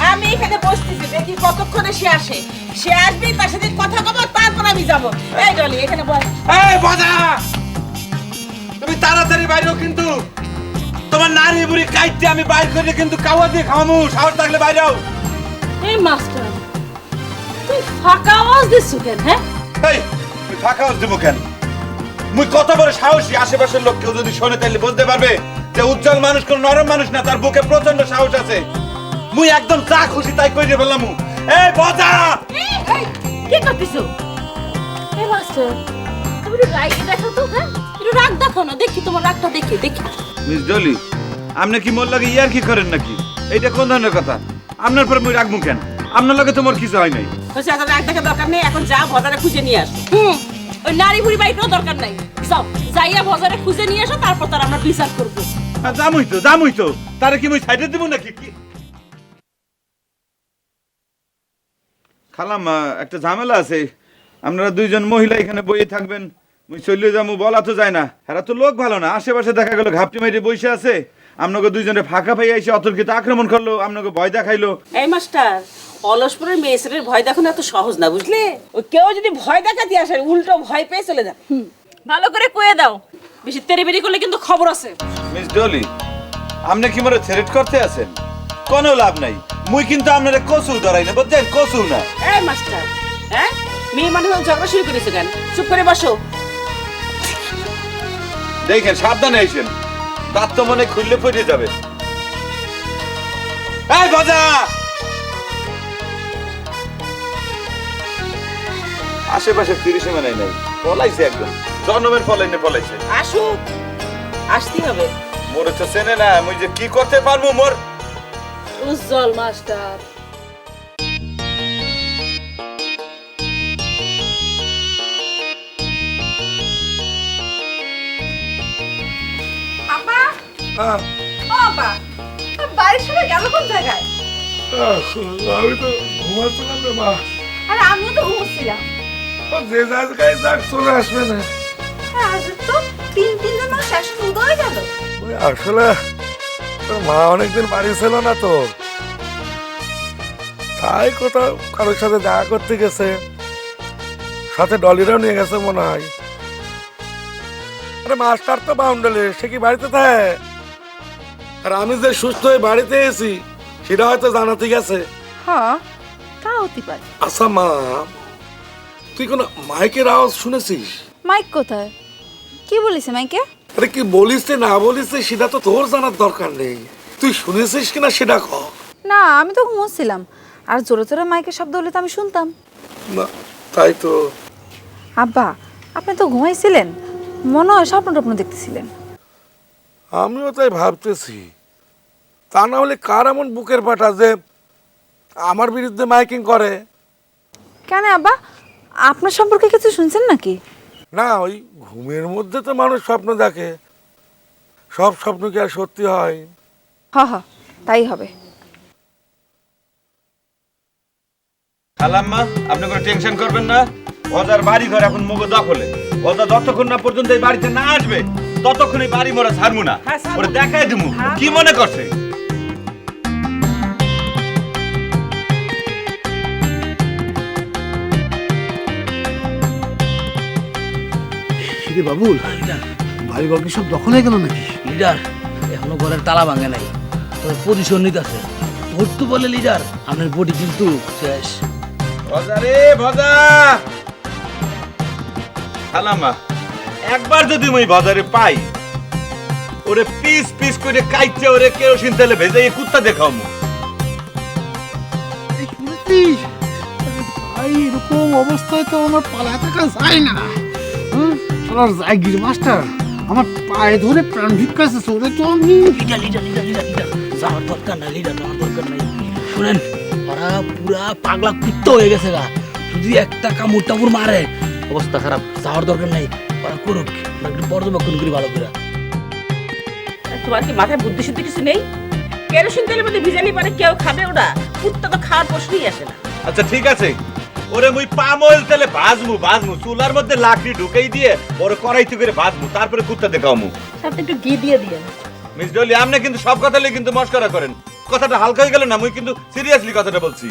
আমি এখানে বসতেছি, দেখি কতক্ষণে সে আসে। সে আসবে, তার সাথে কথা কব, তারপর আমি যাবো। এই ডলি এখানে বল। এই ভজা তুমি তাড়াতাড়ি বাইরেও, কিন্তু তোমার নারী বুড়ি কাইতে আমি বাইর করে কিন্তু কাওয়া দিয়ে খাওয়ামু, সাহস থাকলে বাইরেও। এই মাস্টার তুই ফাঁকা আওয়াজ দিচ্ছ কেন? হ্যাঁ এই ফাঁকা দিব কেন? মুই কত বড় সাহসী, আশেপাশের লোক কেউ যদি শোনে তাহলে বুঝতে পারবে যে উজ্জ্বল মানুষ কোন নরম মানুষ না, তার বুকে প্রচন্ড সাহস আছে। মুই একদম যা খুশি তাই কইরে ফেললাম। এই বজা, কি করতেছো? এই মাস্টার, তুমি একটু রাগ দেখো তো, হ্যাঁ একটু রাগ দেখো না, দেখি তোমার রাগটা দেখি দেখি। মিস ডলি, আপনি কি মোর লাগে ইয়ার কি করেন নাকি? এইটা কোন ধরনের কথা? আপনার পরে মুই রাখবো কেন? আপনার লাগে তো মোর কিছু হয় নাই। হচ্ছে এত রাগ দেখার দরকার নেই, এখন যা বাজারে খুঁজে নিয়ে আস। ওই নারী বুড়ি বাড়িটাও দরকার নাই, সব যাইয়া বাজারে খুঁজে নিয়ে আসো, তারপর তার আমরা বিচার করবো। জামুই তো তারে কি মুই সাইডে দিব নাকি? খালাম, একটা ঝামেলা আছে। আপনারা দুইজন মহিলা এখানে বইয়ে থাকবেন, মুই চলে যাবো বলা তো যায় না। এরা তো লোক ভালো না, আশেপাশে দেখা গেল ঘাপটি মাইরে বসে আছে। আপনাকে দুইজনে ফাঁকা পাই এসে অতর্কিত আক্রমণ করলো, আপনাকে ভয় দেখাইলো। এই মাস্টার, অলসপুরের মেয়েছেলের ভয় দেখানো এত সহজ না, বুঝলে? ওই কেউ যদি ভয় দেখাতে আসে উল্টো ভয় পেয়ে চলে যান। ভালো করে কয়ে দাও, বেশি তেড়েবেড়ি করলে কিন্তু খবর আছে। মিস ডলি, আপনি কি মনে থ্রেট করতে আছেন? কোনো লাভ নাই, মুই কিন্তু আপনারা কসু ধরাই না, বুঝছেন? কসু না। এই মাস্টার, হ্যাঁ মেয়ে মানুষ ঝগড়া শুরু করেছে কেন? চুপ করে বসো। দেখেন, সাবধানে আইসেন, দাঁত তো মনে খুললে পড়ে যাবে। এই বাজা, আশেপাশে 30 মানে নাই, পলাইছে একদম, জন্মের ফলাইনে পলাইছে। আসুক, আসতেই হবে। মোরে তো চেনে না, মুই যে কি করতে পারবো মোর। উজ্জ্বল মাস্টার, বাড়ির সবাই গেল কোন জায়গায়? আমি তো ঘুমাচ্ছিলাম রে মা। আরে আমিও তো ঘুমোচ্ছিলাম। যে জায়গায় যাক চলে আসবে না। আজ তো তিন জন মানুষ একসাথে উদয় হয়ে গেল। ওই আসলে তোর মা অনেকদিন বাড়ি ছিল না তো, তাই কোথাও কারোর সাথে দেখা করতে গেছে, সাথে ডলিরাও নিয়ে গেছে মনে হয়। আরে মাস্টার তো বাউন্ডারি, সে কি বাড়িতে থাকে? আর আমি যে সুস্থ হয়ে বাড়িতে এসেছি সেটা হয়তো জানাতে গেছে। হ্যাঁ, তা হতে পারে। আচ্ছা মা, তুই কোনো মাইকের আওয়াজ শুনেছিস? মাইক কোথায়? কি বলিস মাইকে? আরে কি বলিস না বলিস সেটা তো তোর জানার দরকার নেই, তুই শুনেছিস কিনা সেটা ক। না, আমি তো ঘুমোচ্ছিলাম, আর জোরে জোরে মাইকের শব্দ হলে তো আমি শুনতাম। না, তাই তো। আব্বা, আপনি তো ঘুমাইছিলেন, মনে হয় স্বপ্ন টপ্ন দেখতেছিলেন। আমিও তাই ভাবতেছি, তা না হলে কার এমন বুকের পাটা যে আমার বিরুদ্ধে মাইকিং করে? কেন আব্বা, আপনার সম্পর্কে কিছু শুনছেন নাকি? না, ওই ঘুমের মধ্যে তো মানুষ স্বপ্ন দেখে, সব স্বপ্ন কি আর সত্যি হয়? হ্যাঁ হ্যাঁ, তাই হবে। খালাম্মা, আপনি কোনো টেনশন করবেন না। ওজার বাড়ি ঘর এখন মুগ দখলে। ওজা যতক্ষণ না পর্যন্ত এই বাড়িতে না আসবে ততক্ষণ এই বাড়ি মোরা ছাড়বো না। ওরে দেখাই দিমু কি মনে করছে। বাবুল, বাড়ি ঘর কি সব দখল হয়ে গেল নাকি? লিডার, এখনো ঘরের তালা ভাঙে নাই, তবে পজিশন নিতে আছে। ধরতে বলে লিডার, আপনার বডি কিন্তু শেষ। ভজা রে ভজা, খালাম্মা, একবার যদি মই বাজারে পাই, ওরে পিস পিস করে কাইতে ওরে কেরোসিন তেলে ভেজে কুত্তা দেখাও। শুনেছিস? ভাই, এরকম অবস্থায় তো আমার পালা থাকা যায় না। জায়গির মাস্টার আমার পায়ে ধরে প্রাণ ভিক্ষাছে, ওরে তো আমি leader leader leader leader leader যাওয়ার দরকার নাই, লিডার যাওয়ার দরকার নাই। শুনেন, ওরা পুরা পাগলা পিত্ত হয়ে গেছে গা, যদি একটা কামড় টামড় মারে অবস্থা খারাপ। যাওয়ার দরকার নাই, ওরা করুক, একটু পর্যবেক্ষণ করি ভালো করে। তোমার কি মাথায় বুদ্ধি শুদ্ধি কিছু নেই? কেরোসিন তেলের মধ্যে ভিজালি পারে কেউ খাবে? ওটা কুত্তা তো খাওয়ার প্রশ্নই আসে না। আচ্ছা ঠিক আছে, ওরে মুই পামল তেলে ভাজমু চুলার মধ্যে লাকড়ি ঢুকাই দিয়ে ওরে কড়াইতে করে ভাজমু, তারপরে কুত্তা দেখামু। সাথে একটু ঘি দিয়ে দিয়েন। মিস ডলি, আপনি কিন্তু সব কথা লই কিন্তু মস্করা করেন। কথাটা হালকা হয়ে গেল না, মুই কিন্তু সিরিয়াসলি কথাটা বলছি।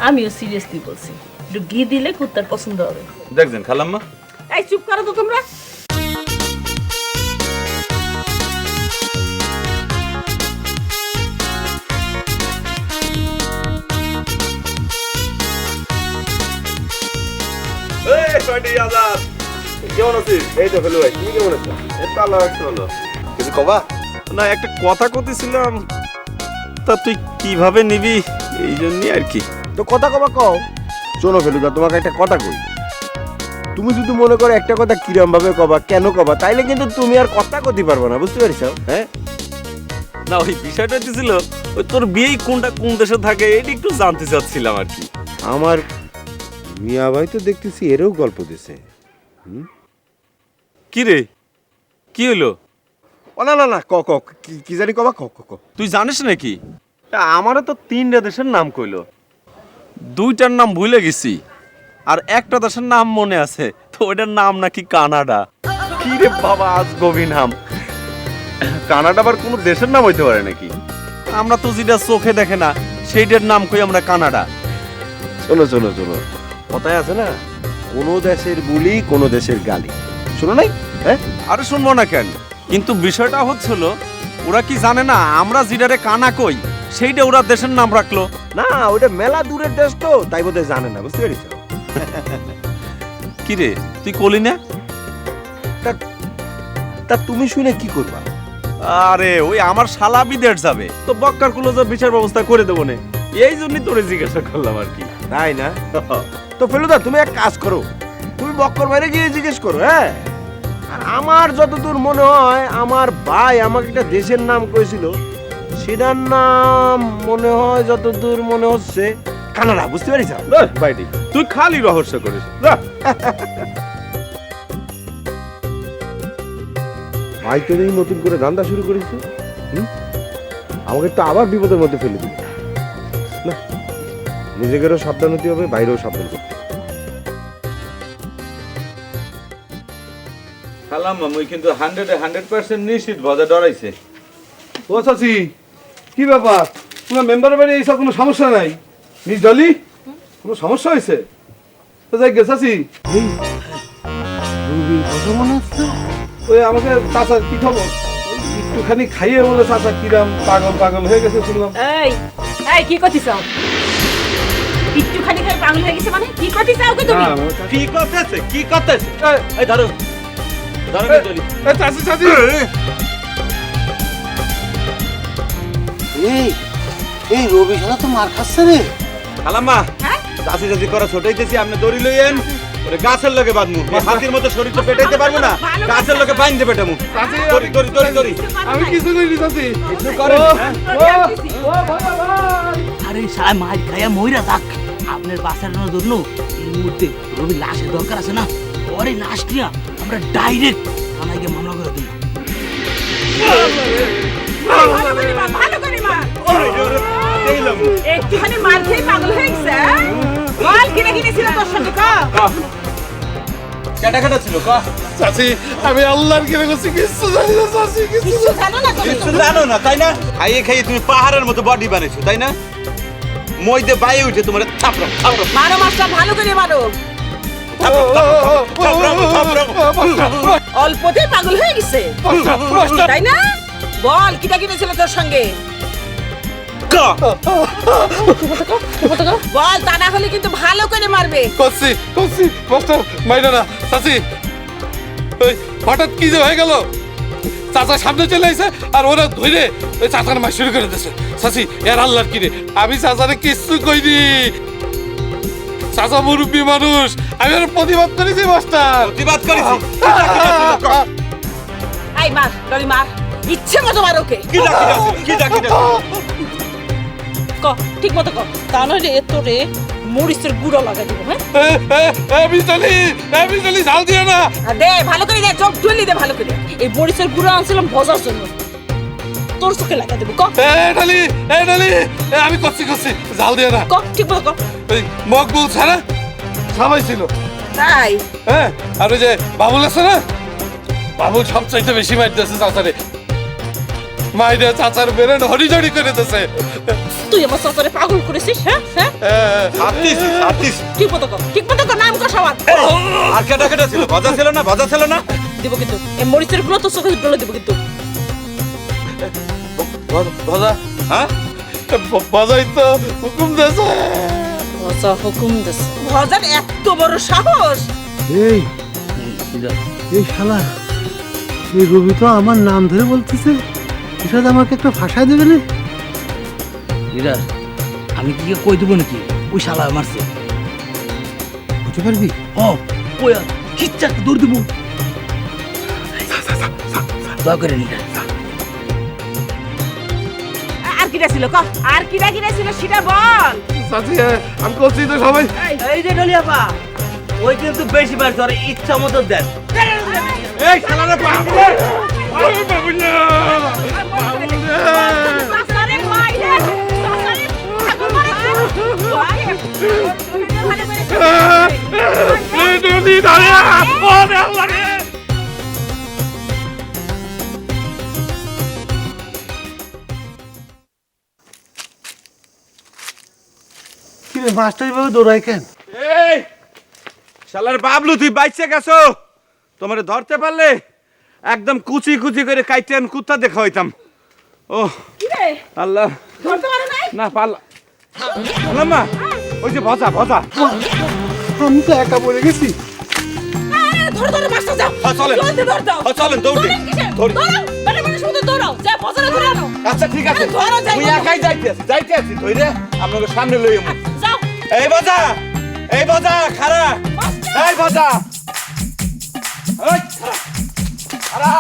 আমিও সিরিয়াসলি বলছি, একটু ঘি দিলে কুত্তার পছন্দ হবে। দেখছেন খালাম্মা? এই চুপ করো তো তোমরা। পার্টি আজাদ কেমন আছিস? এই তো ফেলু ভাই, তুমি কেমন আছো? এই তো আল্লাহ রাখছে ভালো। কিছু কবা? না একটা কথা কইতেছিলাম, তা তুই কিভাবে নিবি এই জন্যই আর কি। তো কথা কবা কও। শোনো ফেলুদা, তোমাকে একটা কথা কই। তুমি যদি মনে করো একটা কথা কিরম ভাবে কবা, কেন কবা, তাইলে কিন্তু তুমি আর কথা কইতে পারবে না, বুঝতে পারিস? হ্যাঁ না ওই বিষয়টা ছিল ওই তোর বিয়ে কোনটা কোন দেশে থাকে এটা একটু জানতে চাচ্ছিলাম আর কি। আমার মিয়া ভাই তো দেখতেছি এরও গল্প দিছে। কি রে কি হইলো? ও না না না, ক ক কি জানি কবা, ক ক ক। তুই জানিস নাকি? আমারও তো 3টা দেশের নাম কইলো, 2টার নাম ভুলে গেছি আর একটা দেশের নাম মনে আছে, তো ওইটার নাম নাকি কানাডা। কি রে বাবা, আজ গভীর নাম। কানাডা আবার কোনো দেশের নাম হইতে পারে নাকি? আমরা তো যেটা চোখে দেখে না সেইটার নাম কই আমরা কানাডা। শোনো শোনো শোনো, কথায় আছে না, কোনো দেশের বুলি কোনো দেশের গালি, শোনো নাই? হ্যাঁ আরে শুনবো না কেন, কিন্তু বিষয়টা হচ্ছিল ওরা কি জানে না আমরা যেটারে কানা কই সেইটা ওরা দেশের নাম রাখলো। না ওইটা মেলা দূরের দেশ তো, তাই বোধহয় জানে না, বুঝতে পেরেছ? কি রে তুই কলি না? তা তুমি শুনে কি করবা? আরে ওই আমার শালা বিদেশ যাবে, তো বক্কার কুলোজের বিচার ব্যবস্থা করে দেবো না, এই জন্যই তোরে জিজ্ঞাসা করলাম আর কি। তাই না? তো ফেলুদা তুমি এক কাজ করো, তুমি বক্কর বাইরে গিয়ে জিজ্ঞেস করো। হ্যাঁ, আর আমার যতদূর মনে হয় আমার ভাই আমাকে একটা দেশের নাম কইছিল, সেটার নাম মনে হয় যতদূর মনে হচ্ছে কানাডা, বুঝতে পারিস? বাইটি তুই খালি রহস্য করিস। ভাই তো দেখি নতুন করে ধান্দা শুরু করেছে, আমাকে তো আবার বিপদের মধ্যে ফেলে দিল। না, নিজেদেরও সাবধান হতে হবে, বাইরেও সাবধান করতে হবে। খালাম আমি কিন্তু 100% নিশ্চিত বাজার ডরাইছে। ও চাচি, কি ব্যাপার? তোমার মেম্বারের বাড়ি এইসব কোনো সমস্যা নাই? মিস ডলি, কোনো সমস্যা হয়েছে? তো যাই গে চাচি, ওই আমাকে চাচা কি খবর? একটুখানি খাইয়ে বলে চাচা কিরাম পাগল পাগল হয়ে গেছে শুনলাম। এই এই কি করছিস? একটুখানি খাই পাগল হয়ে গেছে মানে কি করছিস? ওকে তুমি কি করতেছে কি করতেছে? এই ধরো ধরো চলি। এই চাচি চাচি, এই রবি শালা তো মার খাচ্ছে রে। খালাম্মা চাষি চাষি করা ছোটাইতেছি, আপনি দড়ি লইয়েন, ওরে গাছের লগে বাঁধমু, হাতির মতো শরীর তো পেটাইতে পারবো না, গাছের লগে বাইন্ধে পেটামু। দড়ি দড়ি দড়ি দড়ি। আমি কিছু করিনি চাচি। আরে সারা মাছ খাইয়া মইরা থাক, আপনার বাঁচানোর জন্য এই মুহূর্তে রবির লাশের দরকার আছে না, পরে লাশ নিয়ে আমরা ডাইরেক্ট থানায় গিয়ে মামলা করে দেবো। একটুখানি মার খেয়ে পাগল হয়ে গেছে। বল কিনে কিনেছিল তোর সঙ্গে কা কেটা কেটা ছিল কা? চাচি আমি আল্লাহর কিরে গেছি, কিছু জানি না চাচি, কিছু জানো না তুমি? কিছু জানো না তাই না? খাইয়ে খাইয়ে তুমি পাহাড়ের মতো বডি বানাইছো তাই না? মইতে বাইরে উঠে তোমার থাপড়া থাপড়া মারো মাছটা ভালো করে মারো। অল্পতেই পাগল হয়ে গেছে তাই না? বল কিটা কিনেছিল তোর সঙ্গে? বল, তা না হলে কিন্তু ভালো করে মারবে। করছি করছি মাস্টার মাইরা না চাচি। ওই হঠাৎ কি যে হয়ে গেল, চাচা সামনে চলে আসে আর ওরা ধরে ওই চাচার মার শুরু করে দিয়েছে। চাচি এর আল্লাহর কিরে, আমি চাচারে কিছু কইনি, চাচা মুরব্বী মানুষ, আমি ওর প্রতিবাদ করেছি মাস্টার, প্রতিবাদ করেছি। এই মার ডলি মার, ইচ্ছে মতো মার ওকে। কি ডাকি ক ঠিক মতো কর, তা নইলে এত রে মরিচের গুঁড়ো লাগাই দিব। হ্যাঁ বিজলি ঝাল দিও না। দে ভালো করে দে, চোখ ঢুলি দে ভালো করে। এই মরিচের গুঁড়ো আনছিলাম ভজার জন্য, তোর চোখে লাগা দেবো। ক আমি করছি করছি, ঝাল দিও না। ক ঠিক মতো ক। ওই মকবুল ছাড়া সবাই ছিল। তাই? হ্যাঁ, আর ওই যে বাবুল আছে না, বাবুল সবচাইতে বেশি মারতেছে চাচারে, মাইরে চাচার বেরেন হরিজড়ি করে দিতেছে। তুই আমার চাচারে পাগল করেছিস? হ্যাঁ হ্যাঁ, ঠিক মতো কর, ঠিক মতো কর, নাম কর সবার। আর কেটা কেটা ছিল? বাজা ছিল না? বাজা ছিল না? দিব কিন্তু এই মরিচের গুঁড়ো তোর চোখে ডলে দিব কিন্তু। বাজা হ্যাঁ বাজাই তো হুকুম দিয়েছে। ভজা হুকুম দিছে? ভজার এত বড় সাহস? এই এই শালা, এই রবি তো আমার নাম ধরে বলতেছে, এটা আমাকে একটা ফাঁসায় দেবে না? লিডার আমি কি কই দেবো নাকি? ওই শালা মারছে। বুঝতে পারবি? ও ওই কিচ্ছা দৌড় দেবো। দয়া করে লিডার। আর কিরা ছিল ক, আর কিরা ছিল সেটা বল। চাচি আমি করছি তো সবাই। এই যে ডলিয়াপা, ওই কিন্তু বেশি মারছে, ওর ইচ্ছা মতো দেন। এই শালারে বাবুরে, বাবুরে, সাসারে মাইরে, সাসারে ঠাকুর মারে। এই নদী দাঁড়িয়ে ও আল্লাহ রে। কি রে মাস্টার বাবু দৌড়ায় কেন? এই শালার বাবলু, তুই বাইচে গেছো? তোমারে ধরতে পারলে একদম কুচি কুচি করে কাইটে আমি কুত্তা দেখা হইতাম। ও আল্লাহ, ধরতে পারো নাই? না পারলাম না। ওই যে ভজা ভজা, আমি তো একা পড়ে গেছি। ধর ধর মাস্টার যাও। চলেন জলদি ধর দাও। চলেন দৌড়ি ধরি। দৌড়াও, মানে মানুষ মতো দৌড়াও, যা বজারে ধরে আনো। আচ্ছা ঠিক আছে, ধরো যাই। তুই একাই যাইতে আছি ধরে আপনাকে সামনে লই আমি। যাও। এই ভজা, এই ভজা খারা, এই ভজা, এই খারা,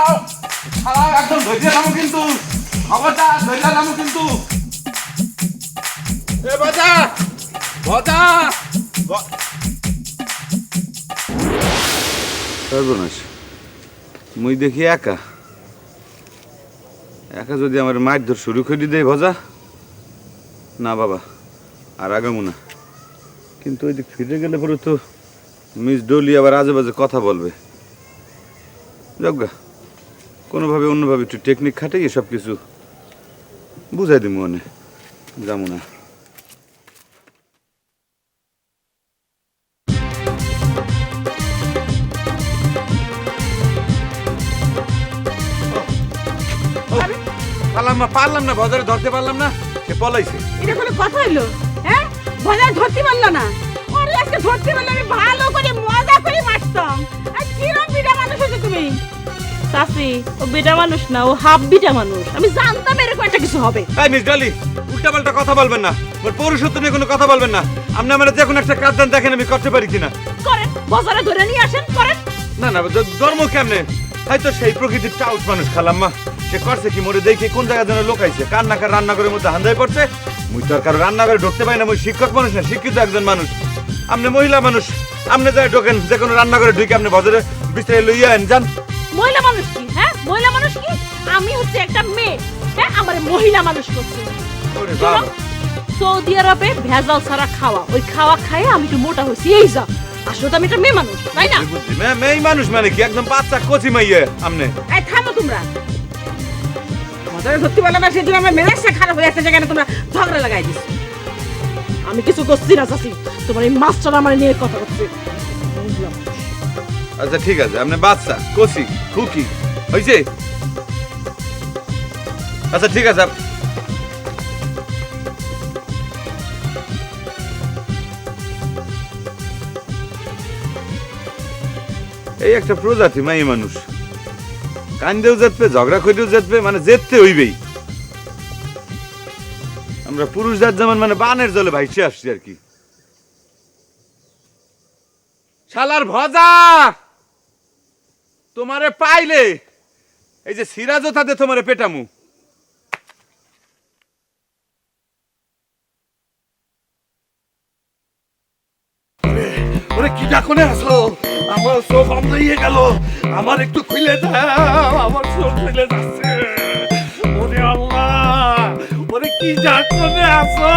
খারা একদম ধরে নামো কিন্তু, খবরদার ধরে নামো কিন্তু। এ ভজা, ভজা, সর্বনাশ, মুই দেখি একা একা যদি আমার মায়ের ধর শুরু করে দেয় ভজা, না বাবা আর আগামু না। কিন্তু ওই দিক ফিরে গেলে পরে তো মিস ডলি আবার আজে বাজে কথা বলবে। যজ্ঞা কোনোভাবে অন্যভাবে একটু টেকনিক খাটাই সব কিছু বুঝাই দিব মনে যাবো না। পারলাম না ভজারে ধরতে পারলাম না, সে পলাইছে। এটা কোনো কথা হইলো? হ্যাঁ, বজায় ধরতে পারলো না। ওরে আজকে ধরতে পারলে আমি ভালো করে মজা করে মারতাম। আর কিরম বিটা মানুষ হচ্ছে তুমি? চাচি, ও বেটা মানুষ না, ও হাফ বিটা মানুষ। আমি জানতাম এরকম একটা কিছু হবে। এই মিস ডলি, উল্টাপাল্টা কথা বলবেন না, ওর পৌরুষত্ব নিয়ে কোনো কথা বলবেন না। আপনি আমার যে কোনো একটা কাজ দেন, দেখেন আমি করতে পারি কিনা। করেন, বজারে ধরে নিয়ে আসেন, করেন। না না, ধর্ম কেমনে? হয়তো সেই প্রকৃতির টাউট মানুষ খালাম্মা, সে করছে কি মরে দেখে কোন জায়গা যেন লোকাইছে, কার না কার রান্নাঘরের মধ্যে হান্দায় পড়ছে। মুই তো আর কারো রান্নাঘরে ঢুকতে পারি না, মুই শিক্ষক মানুষ না, শিক্ষিত একজন মানুষ। আপনি মহিলা মানুষ, আপনি যাই ঢোকেন যে কোনো রান্নাঘরে ঢুকে আপনি ভজরে বিস্তারিত লইয়া আন যান। মহিলা মানুষ কি? হ্যাঁ, মহিলা মানুষ কি? আমি হচ্ছে একটা মেয়ে, হ্যাঁ, আমার মহিলা মানুষ করছে। ওরে বাবা, সৌদি আরবে ভেজাল ছাড়া খাওয়া, ওই খাওয়া খাইয়ে আমি একটু মোটা হয়েছি, এই যা। আসলে তো আমি একটা মেয়ে মানুষ, তাই না? বুঝছি, মেয়ে মানুষ মানে কি একদম বাচ্চা কচি মাইয়ে আপনি। এই থামো তোমরা। বজায় ধরতে পারলে না, সেদিন আমার মেজাজটা খারাপ হয়ে একটা জায়গায় তোমরা ঝগড়া লাগাই দিচ্ছ। আমি কিছু করছি না চাচি, তোমার এই মাস্টার আমার নিয়ে কথা করছে। আচ্ছা ঠিক আছে, আপনি বাচ্চা কচি খুকি হয়েছে। আচ্ছা ঠিক আছে, এই একটা প্রজাতি মাই মানুষ, কান্দেও যেতবে, ঝগড়া করেও যেতবে, মানে যেতে হইবেই। আমরা পুরুষ জাত যেমন মানে বানের জলে ভাইসে আসছি আর কি। শালার ভজা, তোমারে পাইলে এই যে সিরাজও তাতে তোমারে পেটামু। ওরে কি ডাকনে আসো? আমার চোখ বন্ধ হয়ে গেল, আমার একটু খুলে দাও, আমার চোখ খুলে যাচ্ছে। ওরে আল্লাহ, ওরে কি ডাকনে আসো?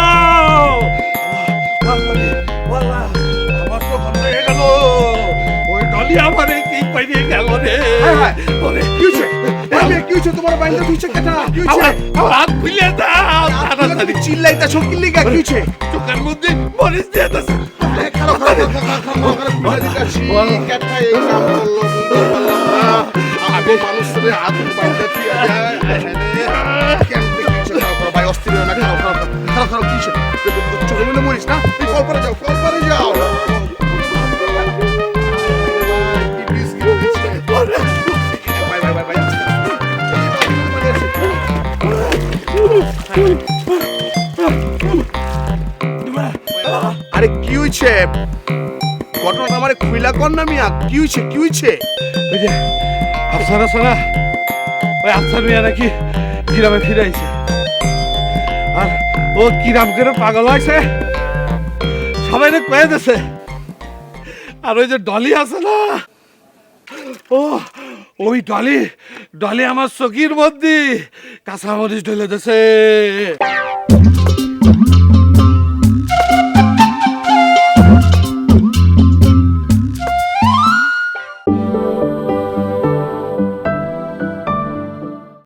আমার চোখ বন্ধ হয়ে গেল, ওই ডলি আমারে কি পাইয়ে গেল রে। ওরে কি হইছে? কি হইছে? তোমার বাইন্দা হইছে কেটা? কি হইছে? আমার হাত খুলে দাও, তাড়াতাড়ি চিল্লাইতাছো কি লিগা? কি হইছে? চোখের মধ্যে মরিচ দিয়ে দাও। আমি মানুষের হাত বাইন্দা দিয়া যায় কেমন ভাই অস্থির না। খারাপ কি চোখের মধ্যে মরিস না, কল করে যাও, কল করে যাও। আরে কি হইছে ঘটনাটা আমারে খুইলা কর না মিয়া, কি হইছে কি হইছে? ওই যে আফসার আছে না, ওই আফসার মিয়া নাকি গ্রামে ফিরে আইছে, আর ও কিরাম করে পাগল হয়েছে, সবাই কয়ে দিছে। আর ওই যে ডলি আছে না, ও ওই ডলি ডলি আমার চকির মধ্যে কাঁচামরিচ ঢেলে দিছে।